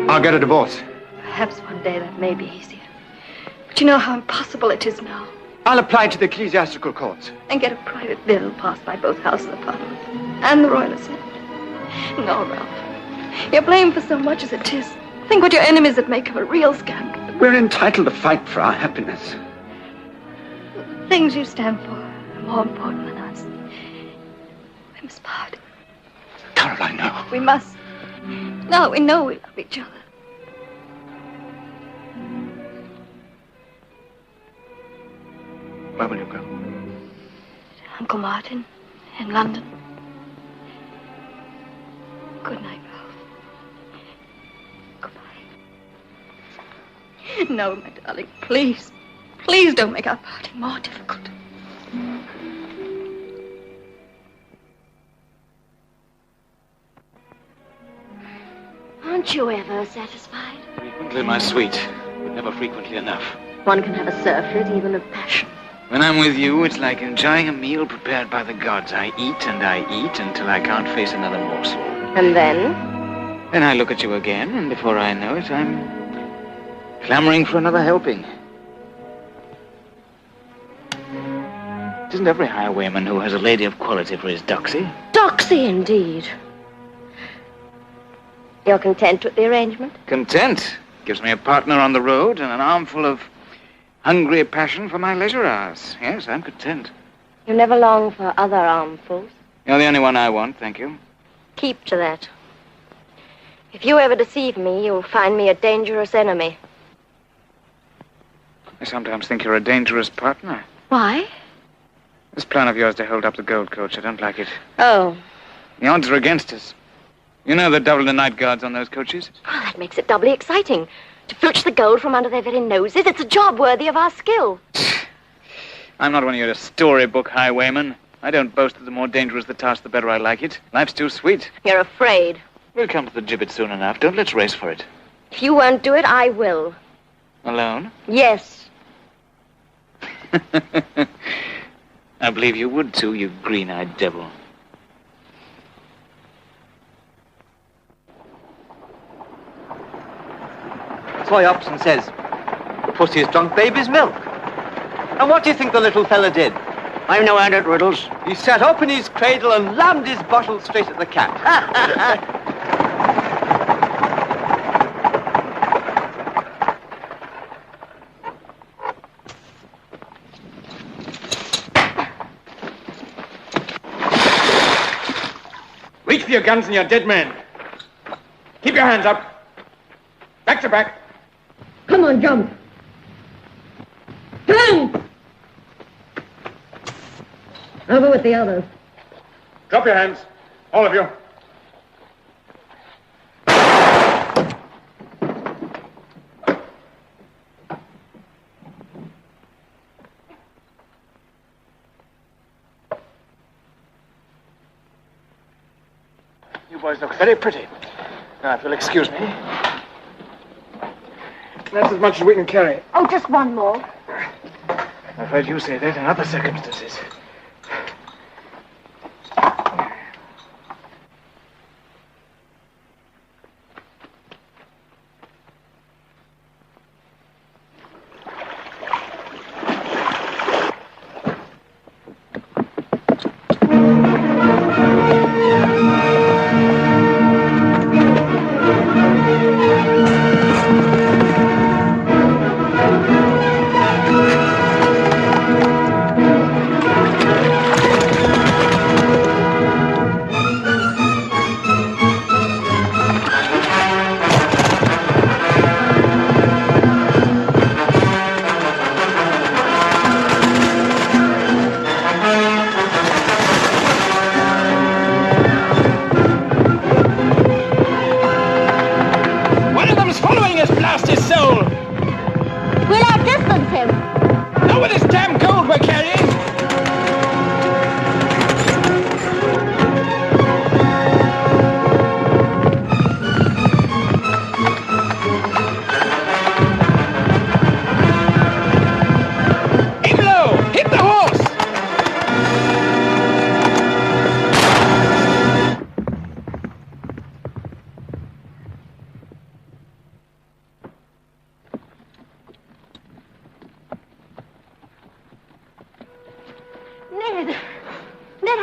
I'll get a divorce. Perhaps one day that may be easier. But you know how impossible it is now. I'll apply to the ecclesiastical courts. And get a private bill passed by both houses of Parliament and the Royal Assent. No, Ralph. You're blamed for so much as it is. Think what your enemies would make of a real scandal. We're entitled to fight for our happiness. The things you stand for are more important than us. We must part. Caroline, no. We must. Now we know we love each other. Where will you go? Uncle Martin in London. Good night, Ralph. Goodbye. No, my darling, please. Please don't make our parting more difficult. Aren't you ever satisfied? Frequently, my sweet, but never frequently enough. One can have a surfeit even of passion. When I'm with you, it's like enjoying a meal prepared by the gods. I eat until I can't face another morsel. And then? Then I look at you again, and before I know it, I'm clamoring for another helping. It isn't every highwayman who has a lady of quality for his doxy. Doxy, indeed. You're content with the arrangement? Content. Gives me a partner on the road and an armful of hungry passion for my leisure hours. Yes, I'm content. You never long for other armfuls? You're the only one I want, thank you. Keep to that. If you ever deceive me, you'll find me a dangerous enemy. I sometimes think you're a dangerous partner. Why? This plan of yours to hold up the gold coach, I don't like it. Oh. The odds are against us. You know the double the night guards on those coaches? Well, that makes it doubly exciting. To filch the gold from under their very noses, it's a job worthy of our skill. I'm not one of your storybook highwaymen. I don't boast that the more dangerous the task, the better I like it. Life's too sweet. You're afraid. We'll come to the gibbet soon enough. Don't let's race for it. If you won't do it, I will. Alone? Yes. I believe you would too, you green-eyed devil. Soy Upson says, the pussy has drunk baby's milk. And what do you think the little fella did? I've no hand at riddles. He sat up in his cradle and lammed his bottle straight at the cat. Reach for your guns and your dead men. Keep your hands up. Back to back. Come on, jump. Jump! Over with the others. Drop your hands. All of you. You boys look very pretty. Now, if you'll excuse me. That's as much as we can carry. Oh, just one more. I've heard you say that in other circumstances.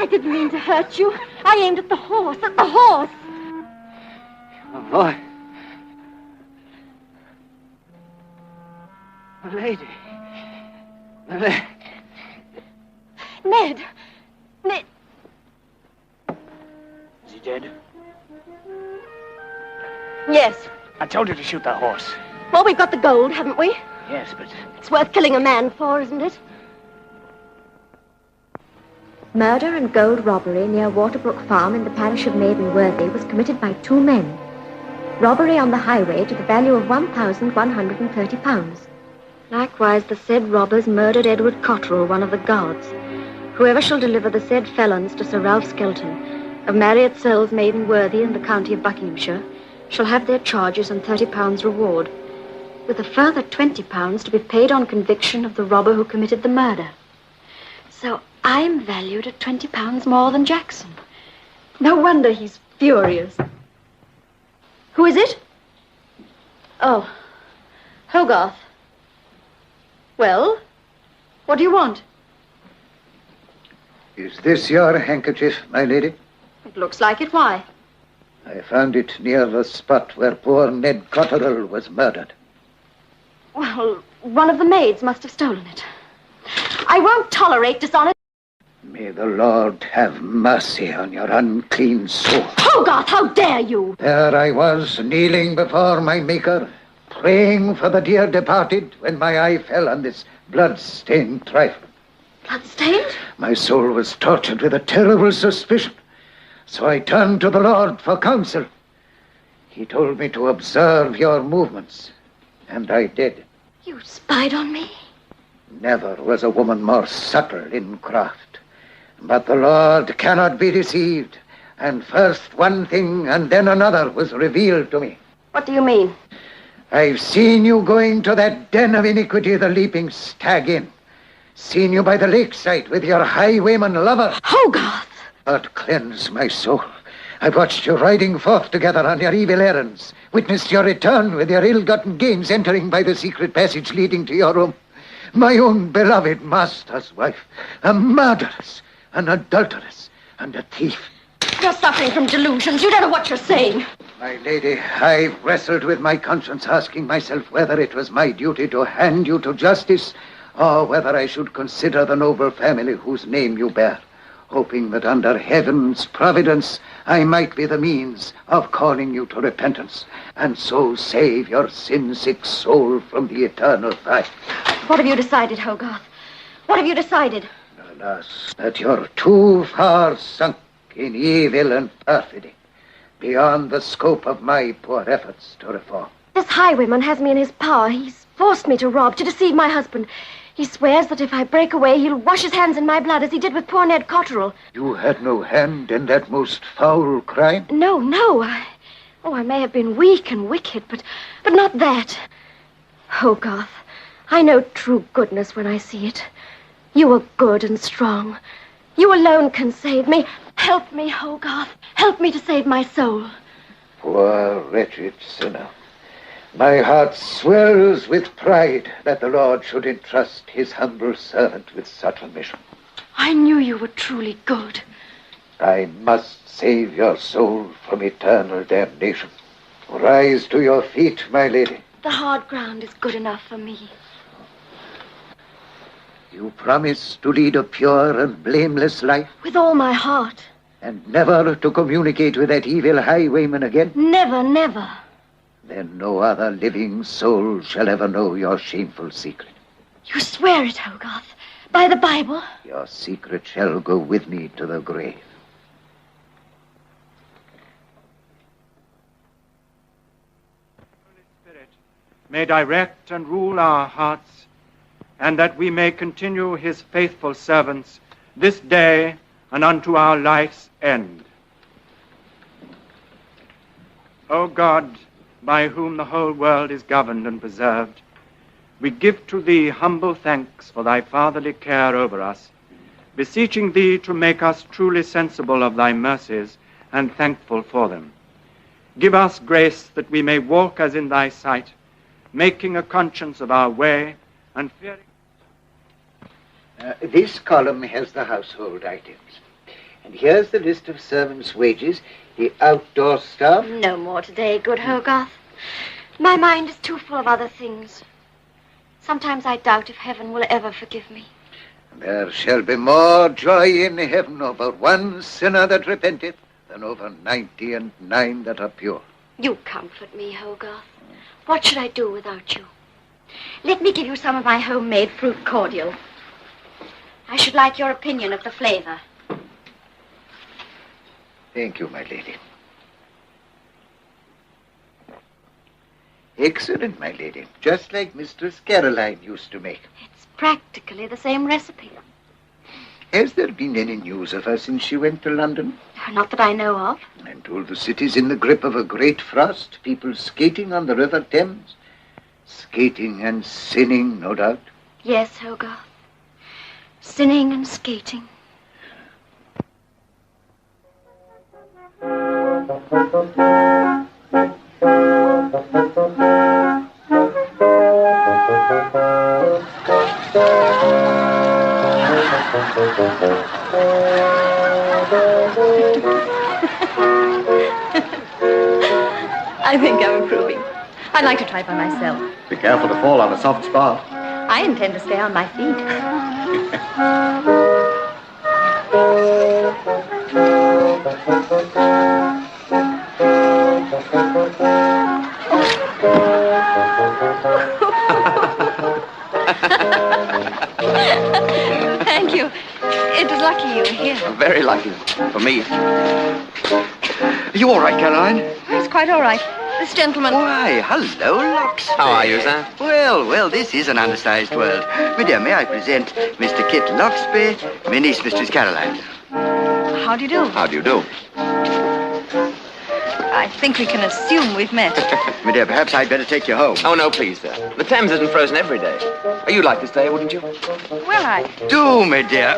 I didn't mean to hurt you. I aimed at the horse, at the horse. Your voice. Lady. Ned. Ned. Is he dead? Yes. I told you to shoot the horse. Well, we've got the gold, haven't we? Yes, but... It's worth killing a man for, isn't it? Murder and gold robbery near Waterbrook Farm in the parish of Maidenworthy was committed by 2 men. Robbery on the highway to the value of £1,130. Likewise, the said robbers murdered Edward Cotterell, one of the guards. Whoever shall deliver the said felons to Sir Ralph Skelton, of Marriott Cells, Maidenworthy, in the county of Buckinghamshire, shall have their charges and £30 reward, with a further £20 to be paid on conviction of the robber who committed the murder. So I'm valued at £20 more than Jackson. No wonder he's furious. Who is it? Oh, Hogarth. Well, what do you want? Is this your handkerchief, my lady? It looks like it. Why? I found it near the spot where poor Ned Cotterell was murdered. Well, one of the maids must have stolen it. I won't tolerate dishonor. May the Lord have mercy on your unclean soul. Hogarth, how dare you! There I was, kneeling before my Maker, praying for the dear departed, when my eye fell on this blood-stained trifle. Blood-stained? My soul was tortured with a terrible suspicion, so I turned to the Lord for counsel. He told me to observe your movements, and I did. You spied on me? Never was a woman more subtle in craft. But the Lord cannot be deceived, and first one thing and then another was revealed to me. What do you mean? I've seen you going to that den of iniquity, the Leaping Stag Inn. Seen you by the lakeside with your highwayman lover. Hogarth! God cleanse my soul. I've watched you riding forth together on your evil errands, witnessed your return with your ill-gotten gains entering by the secret passage leading to your room. My own beloved master's wife, a murderess, an adulteress, and a thief. You're suffering from delusions. You don't know what you're saying. My lady, I've wrestled with my conscience, asking myself whether it was my duty to hand you to justice, or whether I should consider the noble family whose name you bear, hoping that under heaven's providence I might be the means of calling you to repentance, and so save your sin-sick soul from the eternal fire. What have you decided, Hogarth? What have you decided? Alas, that you're too far sunk in evil and perfidy, beyond the scope of my poor efforts to reform. This highwayman has me in his power. He's forced me to rob, to deceive my husband. He swears that if I break away, he'll wash his hands in my blood, as he did with poor Ned Cotterell. You had no hand in that most foul crime? No. I may have been weak and wicked, but not that. Hogarth, I know true goodness when I see it. You are good and strong. You alone can save me. Help me, Hogarth. Help me to save my soul. Poor wretched sinner. My heart swells with pride that the Lord should entrust his humble servant with such a mission. I knew you were truly good. I must save your soul from eternal damnation. Rise to your feet, my lady. The hard ground is good enough for me. You promise to lead a pure and blameless life? With all my heart. And never to communicate with that evil highwayman again? Never. Then no other living soul shall ever know your shameful secret. You swear it, Hogarth, by the Bible? Your secret shall go with me to the grave. Holy Spirit may direct and rule our hearts, and that we may continue his faithful servants this day and unto our life's end. O God, by whom the whole world is governed and preserved, we give to thee humble thanks for thy fatherly care over us, beseeching thee to make us truly sensible of thy mercies and thankful for them. Give us grace that we may walk as in thy sight, making a conscience of our way and fearing. This column has the household items. And here's the list of servants' wages, the outdoor staff. No more today, good Hogarth. My mind is too full of other things. Sometimes I doubt if heaven will ever forgive me. There shall be more joy in heaven over one sinner that repenteth than over 99 that are pure. You comfort me, Hogarth. What should I do without you? Let me give you some of my homemade fruit cordial. I should like your opinion of the flavor. Thank you, my lady. Excellent, my lady. Just like Mistress Caroline used to make. It's practically the same recipe. Has there been any news of her since she went to London? Not that I know of. I'm told the city's in the grip of a great frost. People skating on the River Thames. Skating and sinning, no doubt. Yes, Hogarth. Sinning and skating. I think I'm improving. I'd like to try it by myself. Be careful to fall on a soft spot. I intend to stay on my feet. Thank you. It was lucky you were here. Very lucky. For me. Are you all right, Caroline? It's quite all right. This gentleman... Why, hello, Lox. How are you, sir? Well, this is an undersized world. My dear, may I present Mr. Kit Loxby, my niece, Mistress Caroline. How do you do? How do you do? I think we can assume we've met. My dear, perhaps I'd better take you home. Oh, no, please, sir. The Thames isn't frozen every day. Oh, you'd like to stay, wouldn't you? Well, I... Do, my dear.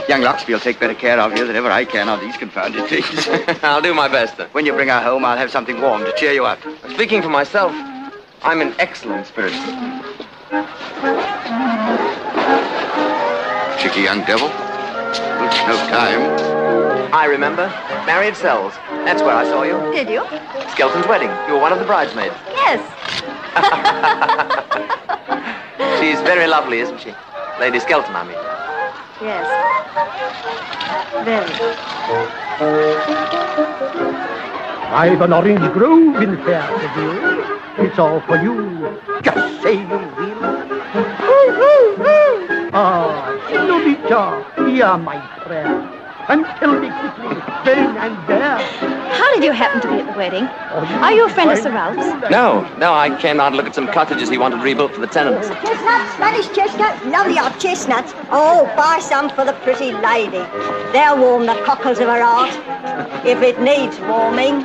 Young Loxby will take better care of you than ever I can on these confounded things. I'll do my best, then. When you bring her home, I'll have something warm to cheer you up. Speaking for myself, I'm in excellent spirits. Cheeky young devil. Looks no time. I remember. Married Cells. That's where I saw you. Did you? Skelton's wedding. You were one of the bridesmaids. Yes. She's very lovely, isn't she? Lady Skelton, I mean. Yes. Very. I've an orange grove in Fairview. It's all for you. Just say you will. Ah, Senorita, you're my friend. And tell me quickly, then and there. How did you happen to be at the wedding? Are you a friend of Sir Ralph's? No, I came out to look at some cottages he wanted rebuilt for the tenants. Chestnuts, Spanish chestnuts, lovely old chestnuts. Oh, buy some for the pretty lady. They'll warm the cockles of her heart, if it needs warming.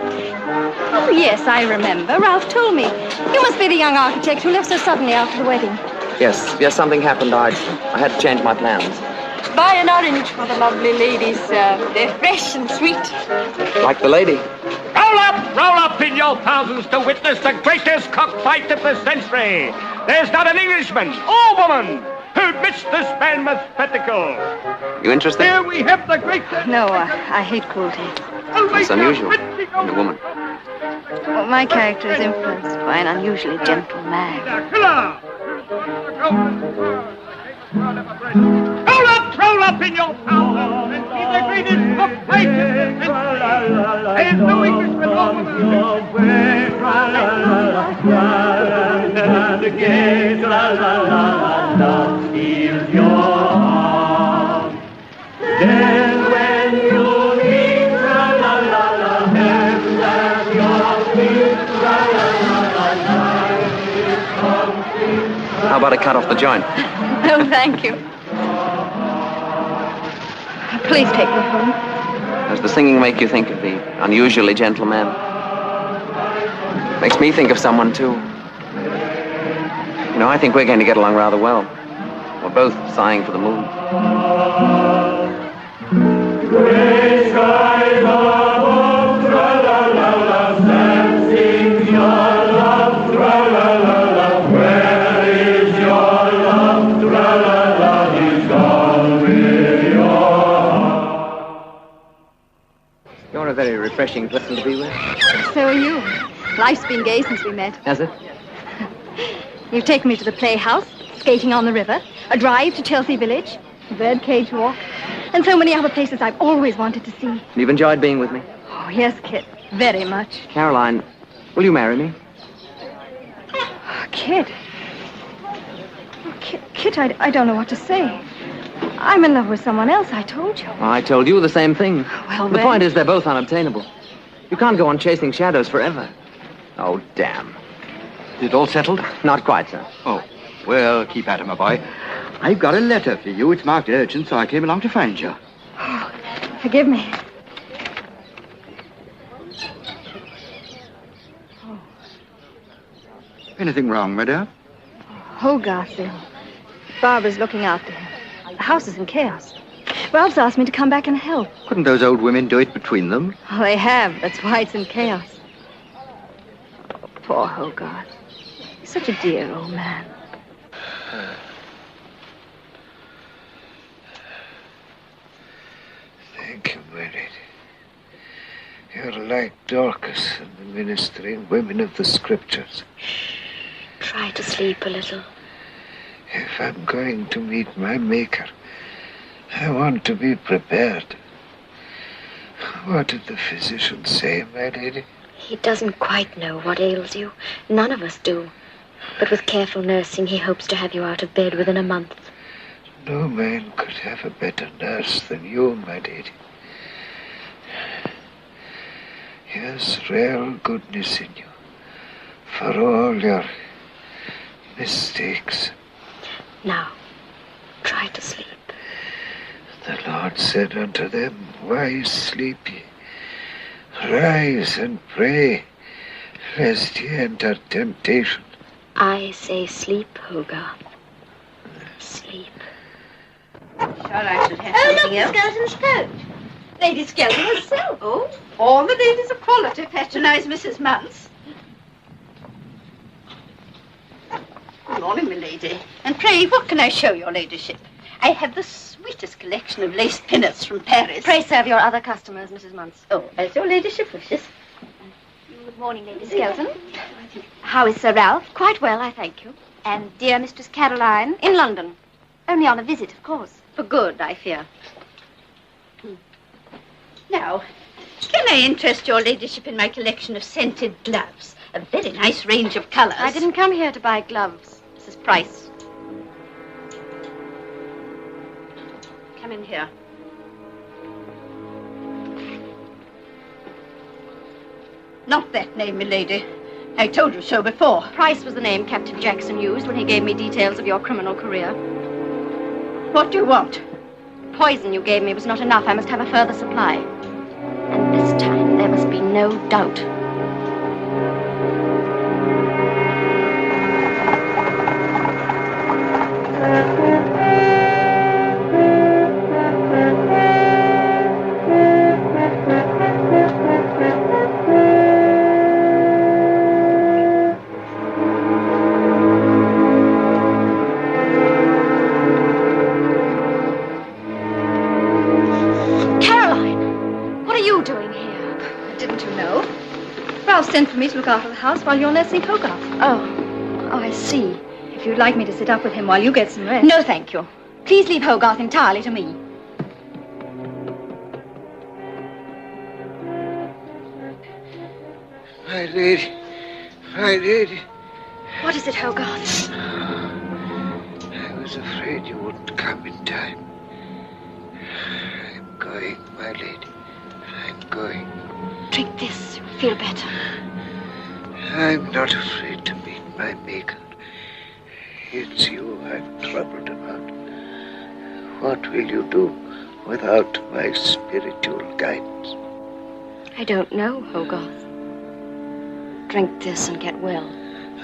Oh, yes, I remember. Ralph told me. You must be the young architect who left so suddenly after the wedding. Yes, something happened. I had to change my plans. Buy an orange for the lovely ladies, sir. They're fresh and sweet. Like the lady. Roll up in your thousands to witness the greatest cockfight of the century. There's not an Englishman or woman who'd miss this mammoth spectacle. You interested? Here we have the greatest... No, I hate cruelty. It's unusual in a woman. Well, my character is influenced by an unusually gentle man. Roll up in your thousands and see the greatest cockfight of the century. There's no Englishman or And again, steals your heart. Then when you meet, heaven at your feet, How about I cut off the joint? No, thank you. Please take me home. Does the singing make you think of the unusually gentle man? Makes me think of someone, too. You know, I think we're going to get along rather well. We're both sighing for the moon. Gray skies above, tra-la-la-la, sings your love, tra-la-la-la. Where is your love, tra-la-la? He's gone with your heart. refreshing person to be with. So are you. Life's been gay since we met. Has it? You've taken me to the playhouse, skating on the river, a drive to Chelsea Village, a birdcage walk, and so many other places I've always wanted to see. You've enjoyed being with me? Oh, yes, Kit. Very much. Caroline, will you marry me? Kit. Oh, Kit, I don't know what to say. I'm in love with someone else, I told you. Oh, I told you the same thing. Well, the point is they're both unobtainable. You can't go on chasing shadows forever. Oh, damn. Is it all settled? Not quite, sir. Oh, well, keep at it, my boy. I've got a letter for you. It's marked urgent, so I came along to find you. Oh, forgive me. Anything wrong, madame? Hogarth's ill. Barbara's looking after him. The house is in chaos. Ralph's asked me to come back and help. Couldn't those old women do it between them? Oh, they have. That's why it's in chaos. Oh, poor Hogarth. He's such a dear old man. Thank you, Margaret. You're like Dorcas and the ministering women of the scriptures. Try to sleep a little. If I'm going to meet my Maker, I want to be prepared. What did the physician say, my lady? He doesn't quite know what ails you. None of us do. But with careful nursing, he hopes to have you out of bed within a month. No man could have a better nurse than you, my lady. Here's real goodness in you, for all your mistakes. Now, try to sleep. The Lord said unto them, Why sleep ye? Rise and pray, lest ye enter temptation. I say sleep, Hogarth. Sleep. Sure, I should have something else. Skelton's coat. Lady Skelton herself. Oh, all the ladies of quality patronize Mrs. Muntz. Good morning, my lady. And pray, what can I show your ladyship? I have the sweetest collection of lace pinners from Paris. Pray serve your other customers, Mrs. Muntz. Oh, as your ladyship wishes. Good morning, Lady Skelton. How is Sir Ralph? Quite well, I thank you. And dear Mistress Caroline? In London. Only on a visit, of course. For good, I fear. Now, can I interest your ladyship in my collection of scented gloves? A very nice range of colours. I didn't come here to buy gloves, Mrs. Price. Come in here. Not that name, milady. I told you so before. Price was the name Captain Jackson used when he gave me details of your criminal career. What do you want? The poison you gave me was not enough. I must have a further supply. And this time there must be no doubt. Sent for me to look after the house while you're nursing Hogarth. Oh, I see. If you'd like me to sit up with him while you get some rest. No, thank you. Please leave Hogarth entirely to me. My lady, my lady. What is it, Hogarth? I was afraid you wouldn't come in time. I'm going, my lady. I'm going. Drink this. You'll feel better. I'm not afraid to meet my Maker. It's you I'm troubled about. What will you do without my spiritual guidance? I don't know, Hogarth. Drink this and get well.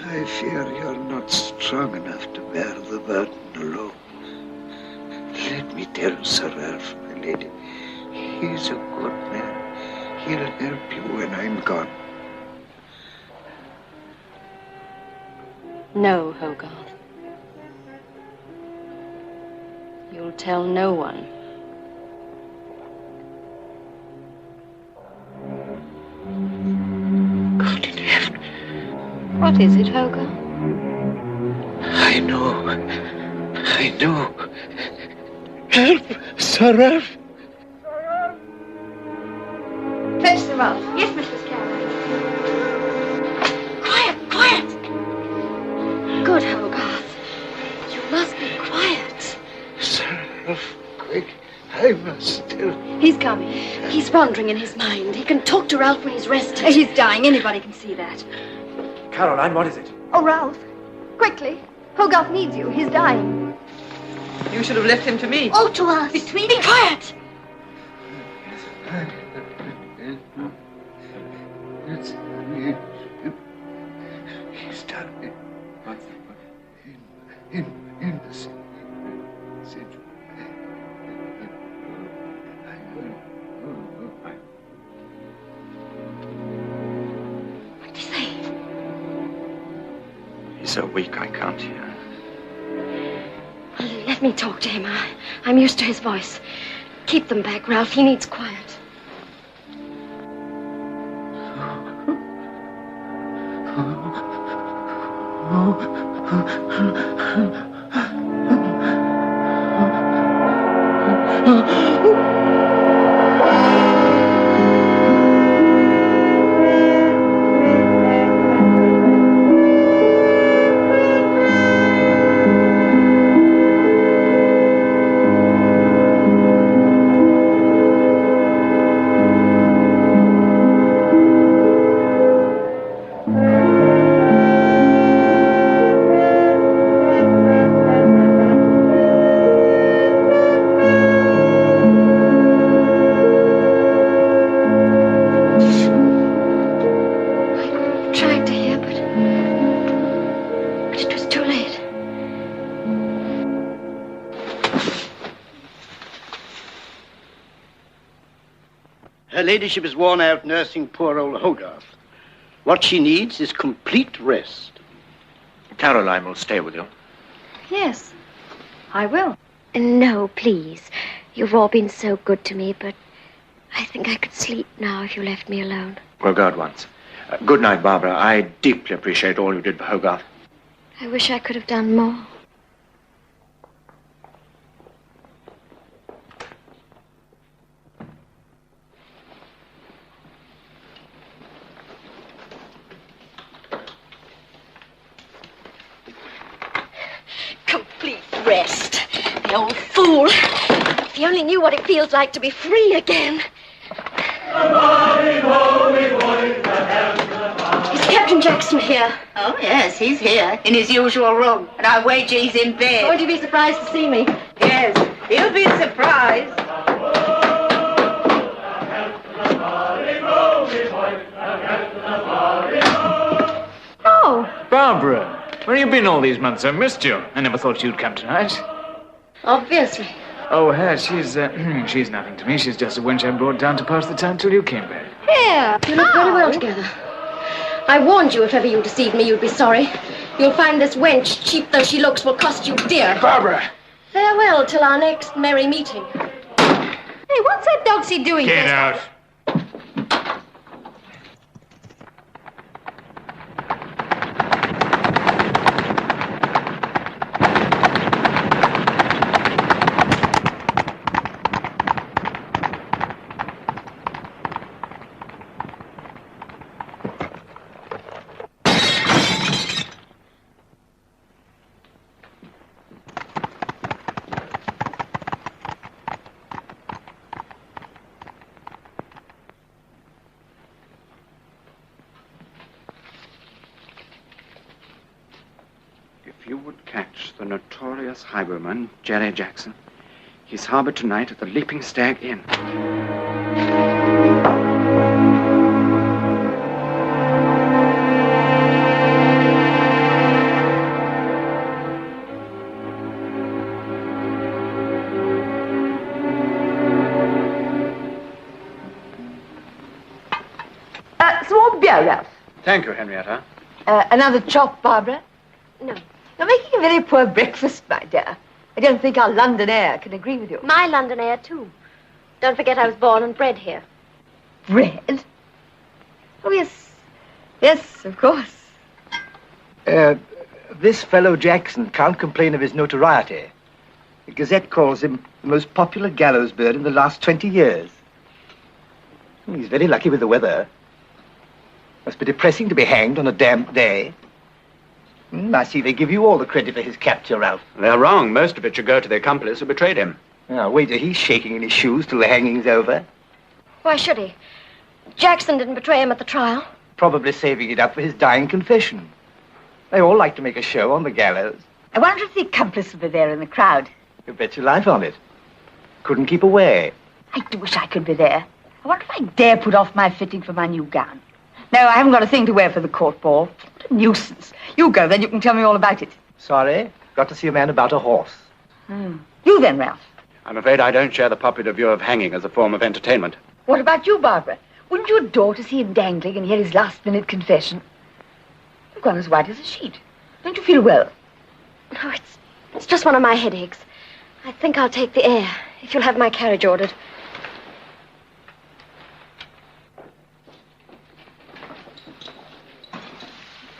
I fear you're not strong enough to bear the burden alone. Let me tell Sir Ralph, my lady, he's a good man. He'll help you when I'm gone. No, Hogarth. You'll tell no one. What is it, Holger? I know. I know. Help, Sir Ralph. Fetch Sir Ralph. Yes, Mistress Caroline. Quiet, quiet! Good, Hogarth. You must be quiet. Sir Ralph, quick. I must tell. He's coming. He's wandering in his mind. He can talk to Ralph when he's rested. He's dying. Anybody can see that. Caroline, what is it? Oh, Ralph. Quickly. Hogarth needs you. He's dying. You should have left him to me. Oh, to us. Be quiet. It's he's done it. In the city. What do you say? He's so weak I can't hear. Well, let me talk to him. I'm used to his voice. Keep them back, Ralph. He needs quiet. Her ladyship is worn out nursing poor old Hogarth. What she needs is complete rest. Caroline will stay with you. Yes, I will. No, please. You've all been so good to me, but I think I could sleep now if you left me alone. We'll go at once. Good night, Barbara. I deeply appreciate all you did for Hogarth. I wish I could have done more. Complete rest. The old fool. If he only knew what it feels like to be free again. Is Captain Jackson here? Oh, yes, he's here, in his usual room. And I wager he's in bed. Won't you be surprised to see me? Yes, he'll be surprised. Oh. Barbara, where have you been all these months? I've missed you. I never thought you'd come tonight. Obviously. Oh, her, she's nothing to me. She's just a wench I brought down to pass the time till you came back. Here. You look very well together. I warned you if ever you deceived me, you'd be sorry. You'll find this wench, cheap though she looks, will cost you dear. Barbara! Farewell till our next merry meeting. Hey, what's that doxy doing Get here? out. If you would catch the notorious highwayman, Jerry Jackson, he's harbored tonight at the Leaping Stag Inn. Some more beer, Ralph. Thank you, Henrietta. Another chop, Barbara? No. You're making a very poor breakfast, my dear. I don't think our London air can agree with you. My London air, too. Don't forget I was born and bred here. Bread? Oh, yes. Yes, of course. This fellow Jackson can't complain of his notoriety. The Gazette calls him the most popular gallows bird in the last 20 years. He's very lucky with the weather. Must be depressing to be hanged on a damp day. I see they give you all the credit for his capture, Ralph. They're wrong. Most of it should go to the accomplice who betrayed him. Now, wait till he's shaking in his shoes till the hanging's over. Why should he? Jackson didn't betray him at the trial. Probably saving it up for his dying confession. They all like to make a show on the gallows. I wonder if the accomplice will be there in the crowd. You bet your life on it. Couldn't keep away. I do wish I could be there. I wonder if I dare put off my fitting for my new gown. No, I haven't got a thing to wear for the court ball. What a nuisance. You go, then you can tell me all about it. Sorry, got to see a man about a horse. You then, Ralph. I'm afraid I don't share the popular view of hanging as a form of entertainment. What about you, Barbara? Wouldn't you adore to see him dangling and hear his last-minute confession? You've gone as white as a sheet. Don't you feel well? No, it's just one of my headaches. I think I'll take the air, if you'll have my carriage ordered.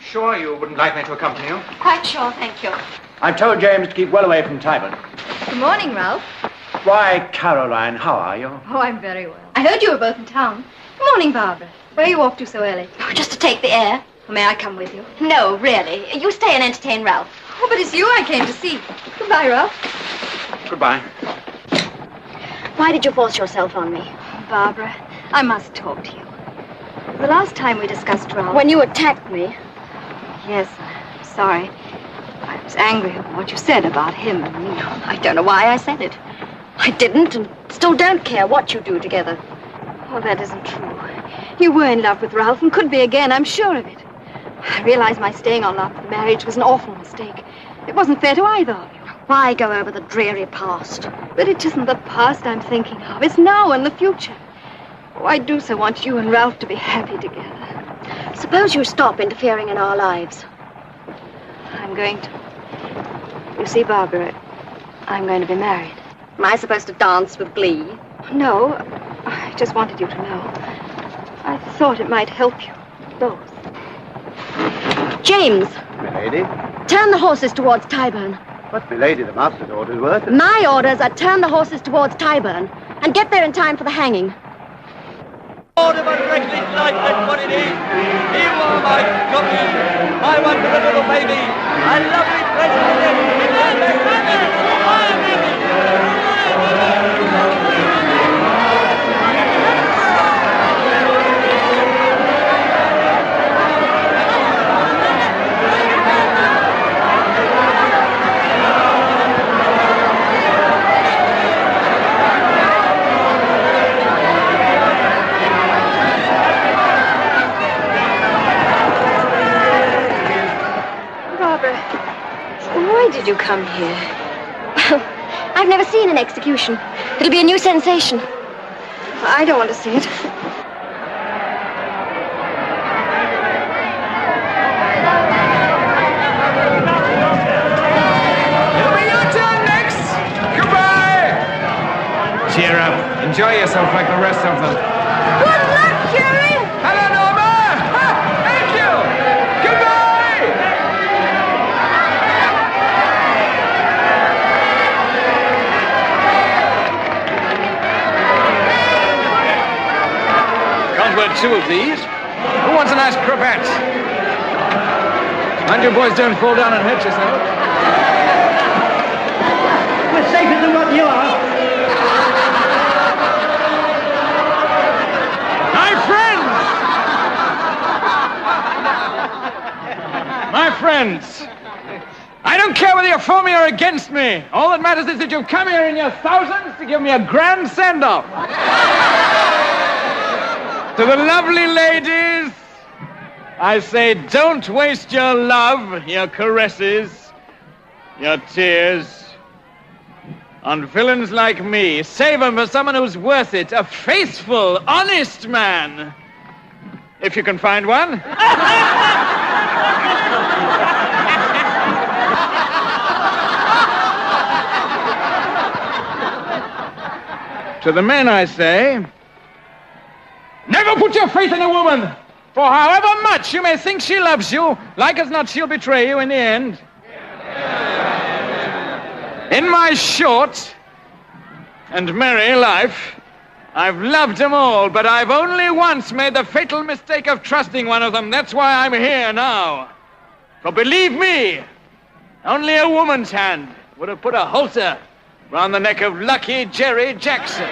Sure you wouldn't like me to accompany you? Quite sure, thank you. I've told James to keep well away from Tyburn. Good morning, Ralph. Why, Caroline, how are you? Oh, I'm very well. I heard you were both in town. Good morning, Barbara. Where are you off to so early? Oh, just to take the air. Well, may I come with you? No, really. You stay and entertain Ralph. Oh, but it's you I came to see. Goodbye, Ralph. Goodbye. Why did you force yourself on me? Barbara, I must talk to you. The last time we discussed Ralph... When you attacked me? Yes, I'm sorry. I was angry at what you said about him and me. I don't know why I said it. I didn't and still don't care what you do together. Oh, that isn't true. You were in love with Ralph and could be again, I'm sure of it. I realize my staying on after the marriage was an awful mistake. It wasn't fair to either of you. Why go over the dreary past? But it isn't the past I'm thinking of. It's now and the future. Oh, I do so want you and Ralph to be happy together. Suppose you stop interfering in our lives. I'm going to. You see, Barbara, I'm going to be married. Am I supposed to dance with glee? No, I just wanted you to know. I thought it might help you, both. James! Milady? Turn the horses towards Tyburn. But, milady, the master's orders were to... My orders are turn the horses towards Tyburn and get there in time for the hanging. Lord of a reckless life, that's what it is. You are my copy, my wonderful little baby, my lovely precious. Why did you come here? I've never seen an execution. It'll be a new sensation. I don't want to see it. It'll be your turn next. Goodbye. Cheer up. Enjoy yourself like the rest of them. Good luck, Jerry! Hello, Norma. Ha, thank you. Goodbye. Can't wear two of these. Who wants a nice cravat? Mind you boys don't fall down and hurt yourself. We're safer than what you are. My friends, I don't care whether you're for me or against me. All that matters is that you've come here in your thousands to give me a grand send-off. To the lovely ladies, I say don't waste your love, your caresses, your tears on villains like me. Save them for someone who's worth it, a faithful, honest man. If you can find one. To the men I say, never put your faith in a woman. For however much you may think she loves you, like as not she'll betray you in the end. In my short and merry life, I've loved them all, but I've only once made the fatal mistake of trusting one of them. That's why I'm here now. For believe me, only a woman's hand would have put a halter round the neck of lucky Jerry Jackson.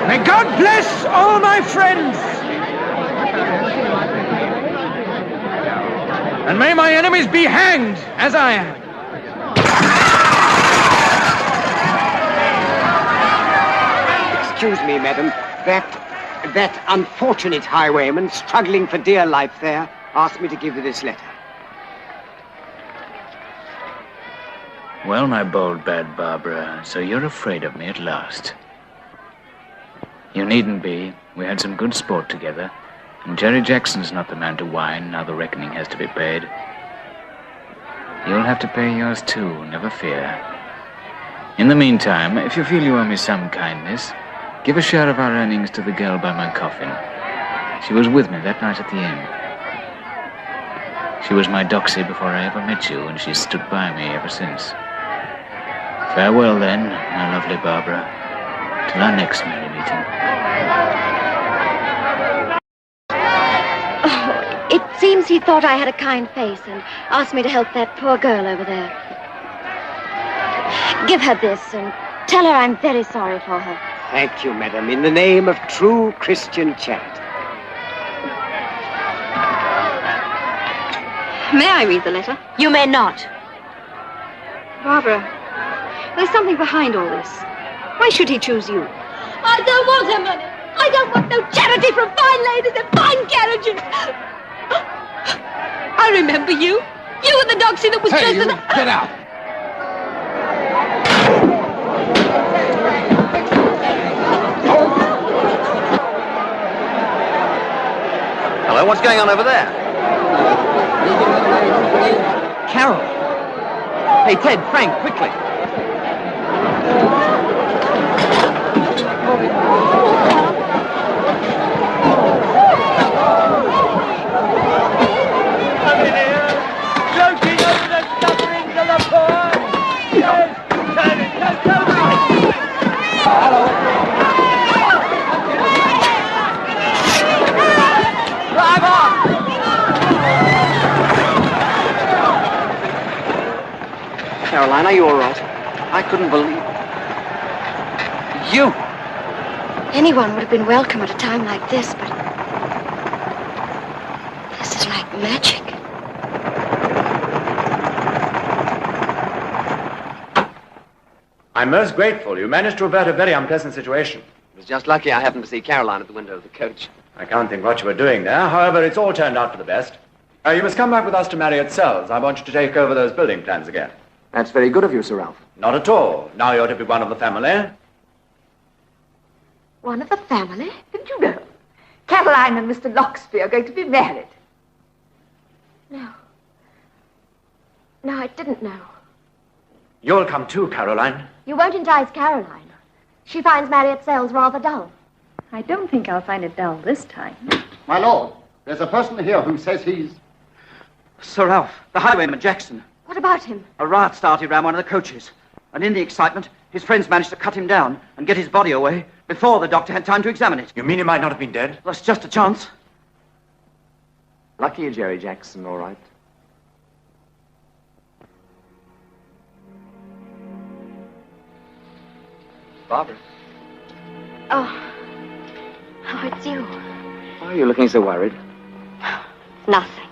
May God bless all my friends! And may my enemies be hanged, as I am. Excuse me, madam. That unfortunate highwayman, struggling for dear life there, asked me to give you this letter. Well, my bold, bad Barbara, so you're afraid of me at last. You needn't be. We had some good sport together. And Jerry Jackson's not the man to whine now the reckoning has to be paid. You'll have to pay yours too, never fear. In the meantime, if you feel you owe me some kindness, give a share of our earnings to the girl by my coffin. She was with me that night at the inn. She was my doxy before I ever met you, and she's stood by me ever since. Farewell then, my lovely Barbara, till our next merry meeting. It seems he thought I had a kind face and asked me to help that poor girl over there. Give her this and tell her I'm very sorry for her. Thank you, madam, in the name of true Christian charity. May I read the letter? You may not. Barbara, there's something behind all this. Why should he choose you? I don't want her money. I don't want no charity from fine ladies and fine carriages. I remember you. You were the doxy that was dressed as a... Get out. Hello, what's going on over there? Carol. Hey, Ted, Frank, quickly. Gloating over the sufferings of the poor. Yes, turn it, turn it. Hello. Drive on. Caroline, are you all right? I couldn't believe... You! Anyone would have been welcome at a time like this, but... this is like magic. I'm most grateful. You managed to avert a very unpleasant situation. It was just lucky I happened to see Caroline at the window of the coach. I can't think what you were doing there. However, it's all turned out for the best. You must come back with us to Marriott Cells. I want you to take over those building plans again. That's very good of you, Sir Ralph. Not at all. Now you're to be one of the family. One of the family? Didn't you know? Caroline and Mr. Loxby are going to be married. No. No, I didn't know. You'll come too, Caroline. You won't entice Caroline. She finds Marriott Sales rather dull. I don't think I'll find it dull this time. My lord, there's a person here who says he's... Sir Ralph, the highwayman Jackson. What about him? A riot started around one of the coaches. And in the excitement, his friends managed to cut him down and get his body away before the doctor had time to examine it. You mean he might not have been dead? Well, it's just a chance. Lucky you, Jerry Jackson, all right. Barbara. Oh, it's you. Why are you looking so worried? Nothing.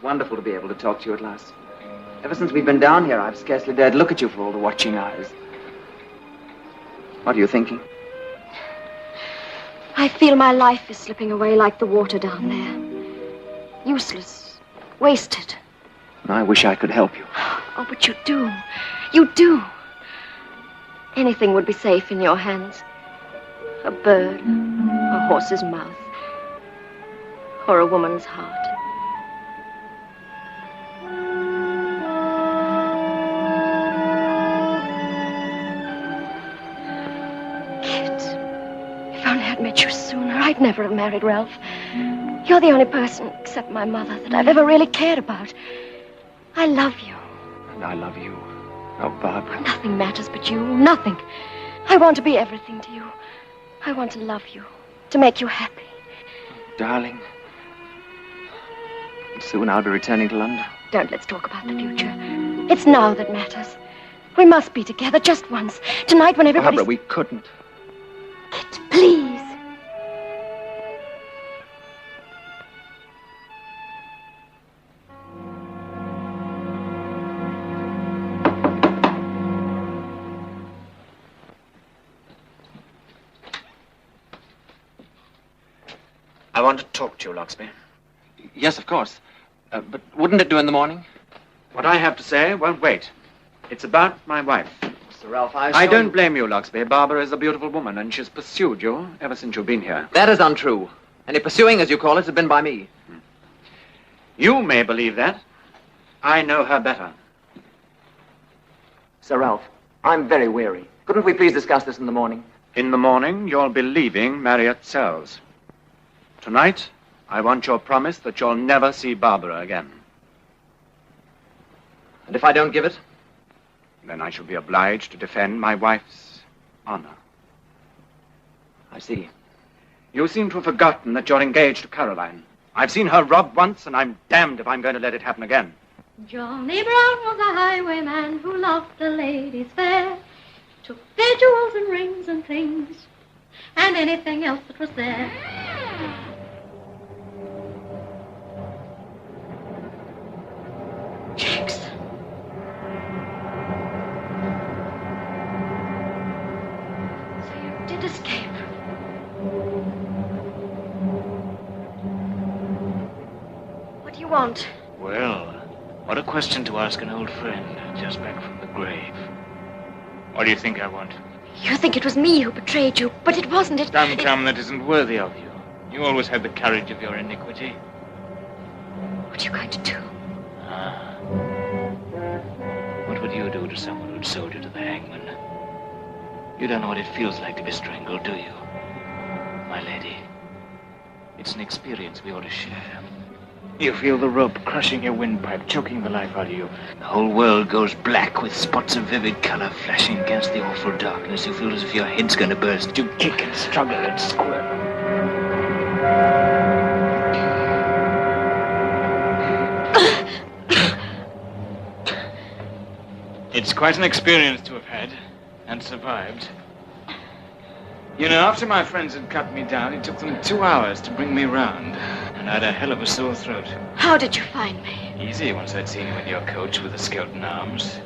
wonderful to be able to talk to you at last. Ever since we've been down here, I've scarcely dared look at you for all the watching eyes. What are you thinking? I feel my life is slipping away like the water down there. Useless. Wasted. I wish I could help you. Oh, but you do. You do. Anything would be safe in your hands. A bird, a horse's mouth, or a woman's heart. If only I'd met you sooner, I'd never have married Ralph. You're the only person, except my mother, that I've ever really cared about. I love you. And I love you. Oh, Barbara. Nothing matters but you. Nothing. I want to be everything to you. I want to love you. To make you happy. Darling. Soon I'll be returning to London. Don't let's talk about the future. It's now that matters. We must be together just once. Tonight when everybody's... Barbara, we couldn't. Kit, please. I want to talk to you, Locksby. Yes, of course. But wouldn't it do in the morning? What I have to say won't wait. It's about my wife. Sir Ralph, I don't blame you, Locksby. Barbara is a beautiful woman, and she's pursued you ever since you've been here. That is untrue. Any pursuing, as you call it, has been by me. You may believe that. I know her better. Sir Ralph, I'm very weary. Couldn't we please discuss this in the morning? In the morning, you'll be leaving Marriott's cells. Tonight, I want your promise that you'll never see Barbara again. And if I don't give it? Then I shall be obliged to defend my wife's honor. I see. You seem to have forgotten that you're engaged to Caroline. I've seen her robbed once, and I'm damned if I'm going to let it happen again. Johnny Brown was a highwayman who loved the ladies fair, took their jewels and rings and things, and anything else that was there. Jackson. So you did escape. What do you want? Well, what a question to ask an old friend just back from the grave. What do you think I want? You think it was me who betrayed you, but it wasn't. Come, that isn't worthy of you. You always had the courage of your iniquity. What are you going to do? What would you do to someone who'd sold you to the hangman? You don't know what it feels like to be strangled, do you? My lady, it's an experience we ought to share. You feel the rope crushing your windpipe, choking the life out of you. The whole world goes black with spots of vivid color flashing against the awful darkness. You feel as if your head's going to burst. You kick and struggle and squirm. It's quite an experience to have had and survived. You know, after my friends had cut me down, it took them 2 hours to bring me round. And I had a hell of a sore throat. How did you find me? Easy, once I'd seen you in your coach with the Skelton arms.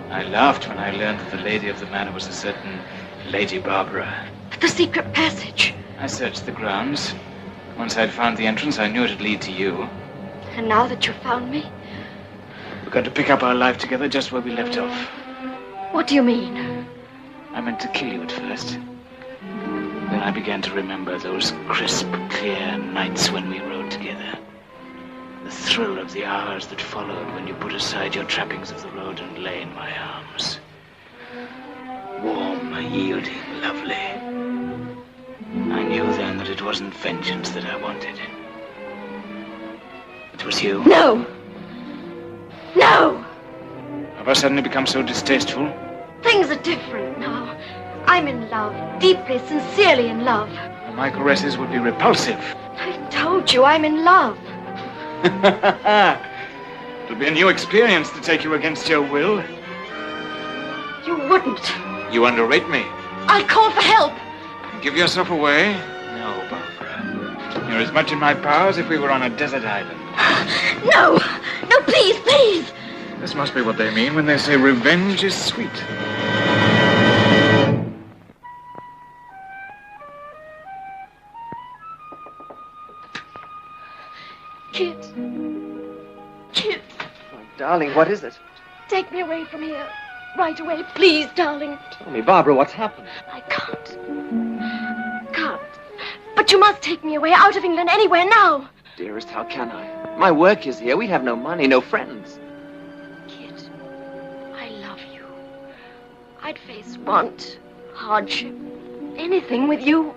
I laughed when I learned that the lady of the manor was a certain Lady Barbara. The secret passage. I searched the grounds. Once I'd found the entrance, I knew it'd lead to you. And now that you've found me? We've got to pick up our life together just where we left off. What do you mean? I meant to kill you at first. Then I began to remember those crisp, clear nights when we rode together. The thrill of the hours that followed when you put aside your trappings of the road and lay in my arms. Warm, yielding, lovely. I knew then that it wasn't vengeance that I wanted. It was you. No! No! Have I suddenly become so distasteful? Things are different now. I'm in love. Deeply, sincerely in love. My caresses would be repulsive. I told you I'm in love. It'll be a new experience to take you against your will. You wouldn't. You underrate me. I'll call for help. Give yourself away? No, Barbara. You're as much in my power as if we were on a desert island. No! No, please, please! This must be what they mean when they say revenge is sweet. Kit. Kit, Oh, darling, what is it? take me away from here. Right away, please, darling. Tell me, Barbara, what's happened? I can't. Can't. But you must take me away, out of England, anywhere, now. Dearest, how can I? My work is here. We have no money, no friends. Kit, I love you. I'd face want, hardship, anything with you.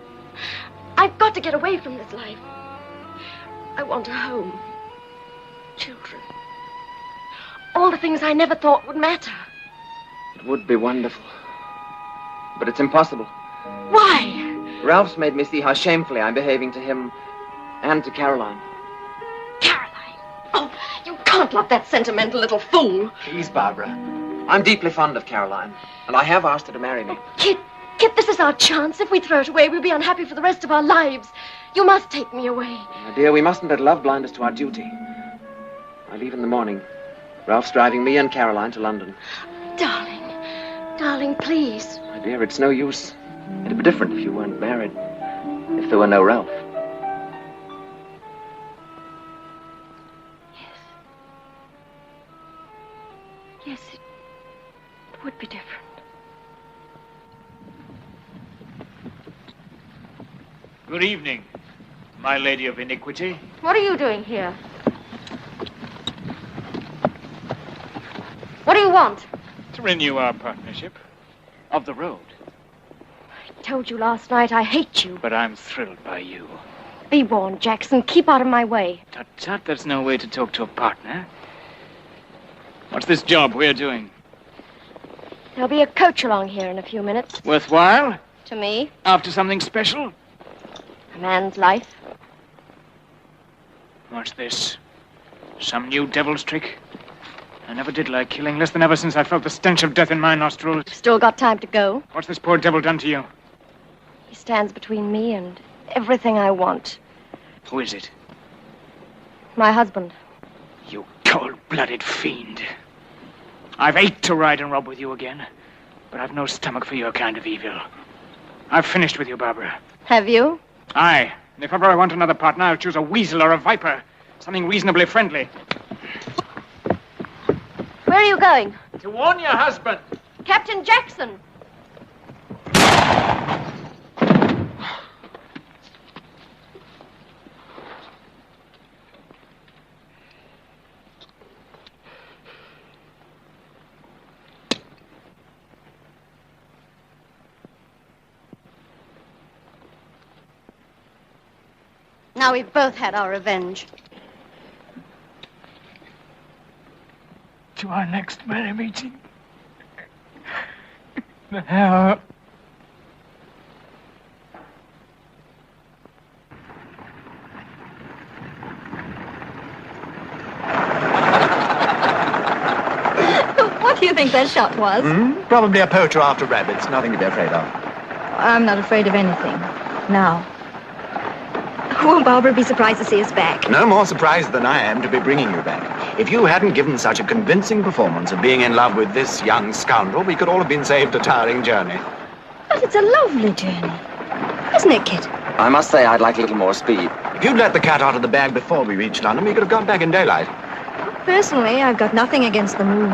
I've got to get away from this life. I want a home. Children. All the things I never thought would matter. It would be wonderful. But it's impossible. Why? Ralph's made me see how shamefully I'm behaving to him and to Caroline. Oh, you can't love that sentimental little fool. Please, Barbara. I'm deeply fond of Caroline, and I have asked her to marry me. Kit, this is our chance. If we throw it away, we'll be unhappy for the rest of our lives. You must take me away. My dear, we mustn't let love blind us to our duty. I leave in the morning. Ralph's driving me and Caroline to London. Darling, please. My dear, it's no use. It'd be different if you weren't married. If there were no Ralph. Yes, it would be different. Good evening, my lady of iniquity. What are you doing here? What do you want? To renew our partnership of the road. I told you last night I hate you. But I'm thrilled by you. Be warned, Jackson. Keep out of my way. Tut, tut, that's no way to talk to a partner. What's this job we're doing? There'll be a coach along here in a few minutes. Worthwhile? To me, After something special? a man's life. What's this? Some new devil's trick? I never did like killing, less than ever since I felt the stench of death in my nostrils. Still got time to go. What's this poor devil done to you? He stands between me and everything I want. Who is it? My husband. You cold-blooded fiend. I've ached to ride and rob with you again, but I've no stomach for your kind of evil. I've finished with you, Barbara. Have you? Aye. And if ever I want another partner, I'll choose a weasel or a viper. Something reasonably friendly. Where are you going? To warn your husband. Captain Jackson. Now we've both had our revenge. To our next merry meeting. Now. What do you think that shot was? Probably a poacher after rabbits. Nothing to be afraid of. I'm not afraid of anything. Now. Won't Barbara be surprised to see us back? No more surprised than I am to be bringing you back. If you hadn't given such a convincing performance of being in love with this young scoundrel, we could all have been saved a tiring journey. But it's a lovely journey. Isn't it, Kit? I must say I'd like a little more speed. If you'd let the cat out of the bag before we reached London, we could have got back in daylight. Personally, I've got nothing against the moon.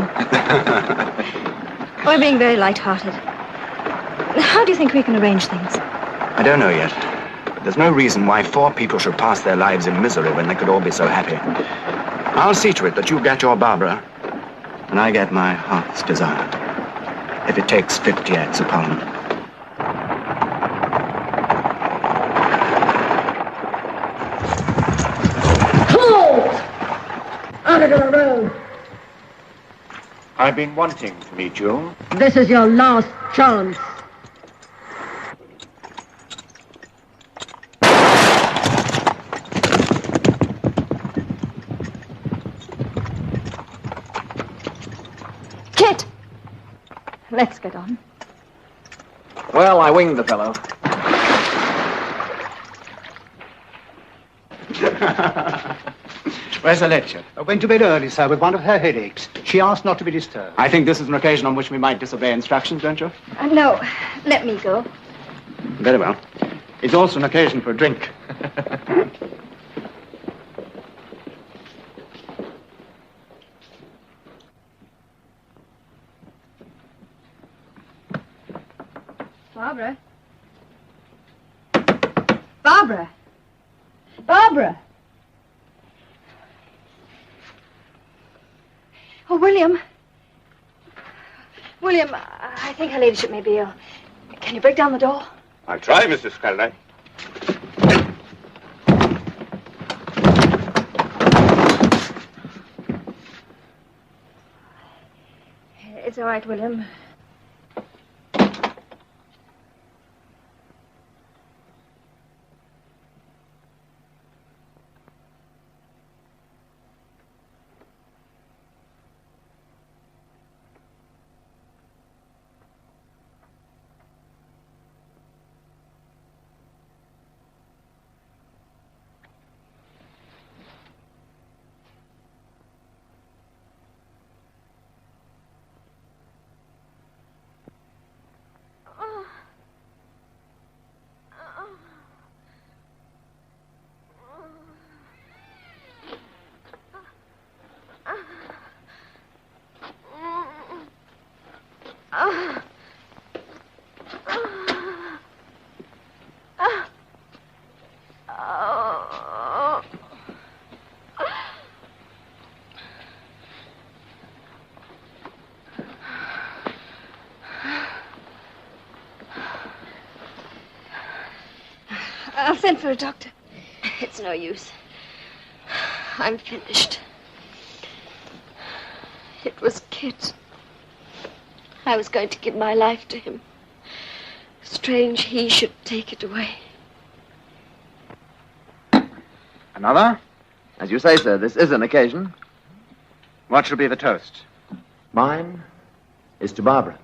We're being very light-hearted. How do you think we can arrange things? I don't know yet. But there's no reason why 4 people should pass their lives in misery when they could all be so happy. I'll see to it that you get your Barbara, and I get my heart's desire. If it takes 50 acts of Parliament. Out of the road. I've been wanting to meet you. This is your last chance. Kit! Let's get on. Well, I winged the fellow. Where's the lecture? Went to bed early, sir, with one of her headaches. She asked not to be disturbed. I think this is an occasion on which we might disobey instructions, don't you? No, let me go. Very well. It's also an occasion for a drink. Barbara? Barbara? Barbara? Oh, William. William, I think her ladyship may be ill. Can you break down the door? I'll try, Mrs. Skelton. It's all right, William. I'll send for a doctor. It's no use. I'm finished. It was Kit. I was going to give my life to him. Strange he should take it away. Another? As you say, sir, this is an occasion. What shall be the toast? Mine is to Barbara.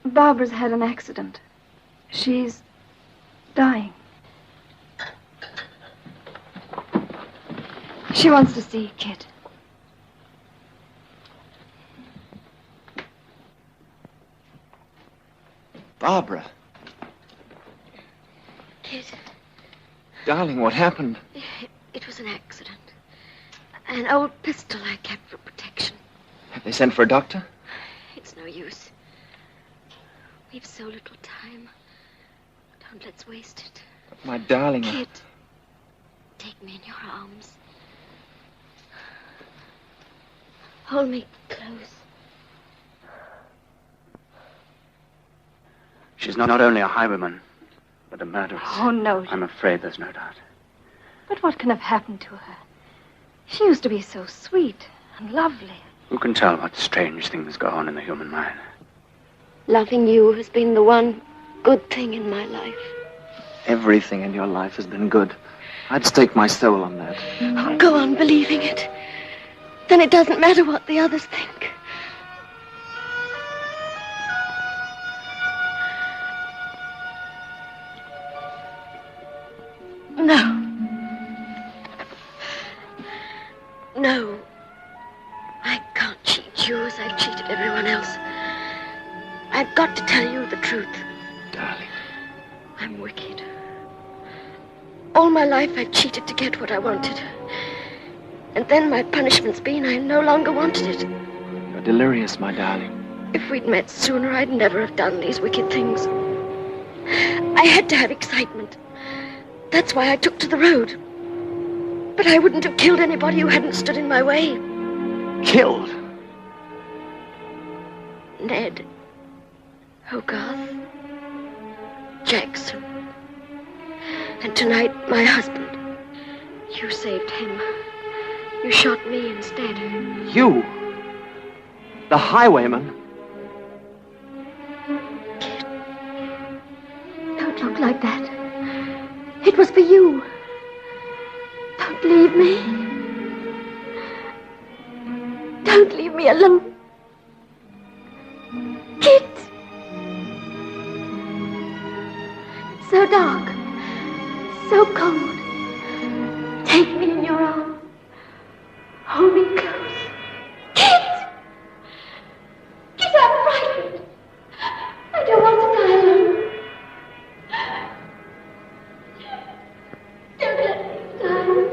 Barbara's had an accident. She's dying. She wants to see Kit. Barbara. Kit. Darling, what happened? It was an accident. An old pistol I kept for protection. Have they sent for a doctor? It's no use. We've so little time. Don't let's waste it. But my darling... Kit, take me in your arms. Hold me close. She's not only a highwayman, but a murderess. Oh, no. I'm afraid there's no doubt. But what can have happened to her? She used to be so sweet and lovely. Who can tell what strange things go on in the human mind? Loving you has been the one good thing in my life. Everything in your life has been good. I'd stake my soul on that. Oh, go on believing it. Then it doesn't matter what the others think. No. No. I can't cheat you as I've cheated everyone else. I've got to tell you the truth. Darling. I'm wicked. All my life I've cheated to get what I wanted. And then my punishment's been I no longer wanted it. You're delirious, my darling. If we'd met sooner, I'd never have done these wicked things. I had to have excitement. That's why I took to the road. But I wouldn't have killed anybody who hadn't stood in my way. Killed? Ned. Hogarth. Jackson. And tonight, my husband. You saved him. You shot me instead. You? The highwayman? Kid. Don't look like that. It was for you. Don't leave me. Don't leave me alone. Kit. It's so dark. So cold. Take me in your arms. Hold me close. Kit! Kit, I'm frightened. I don't want to die alone. Don't let me die.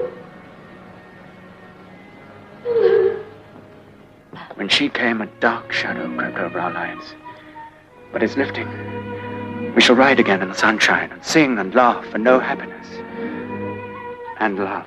Alone. When she came, a dark shadow crept over our lives. But it's lifting. We shall ride again in the sunshine and sing and laugh and know happiness. And love.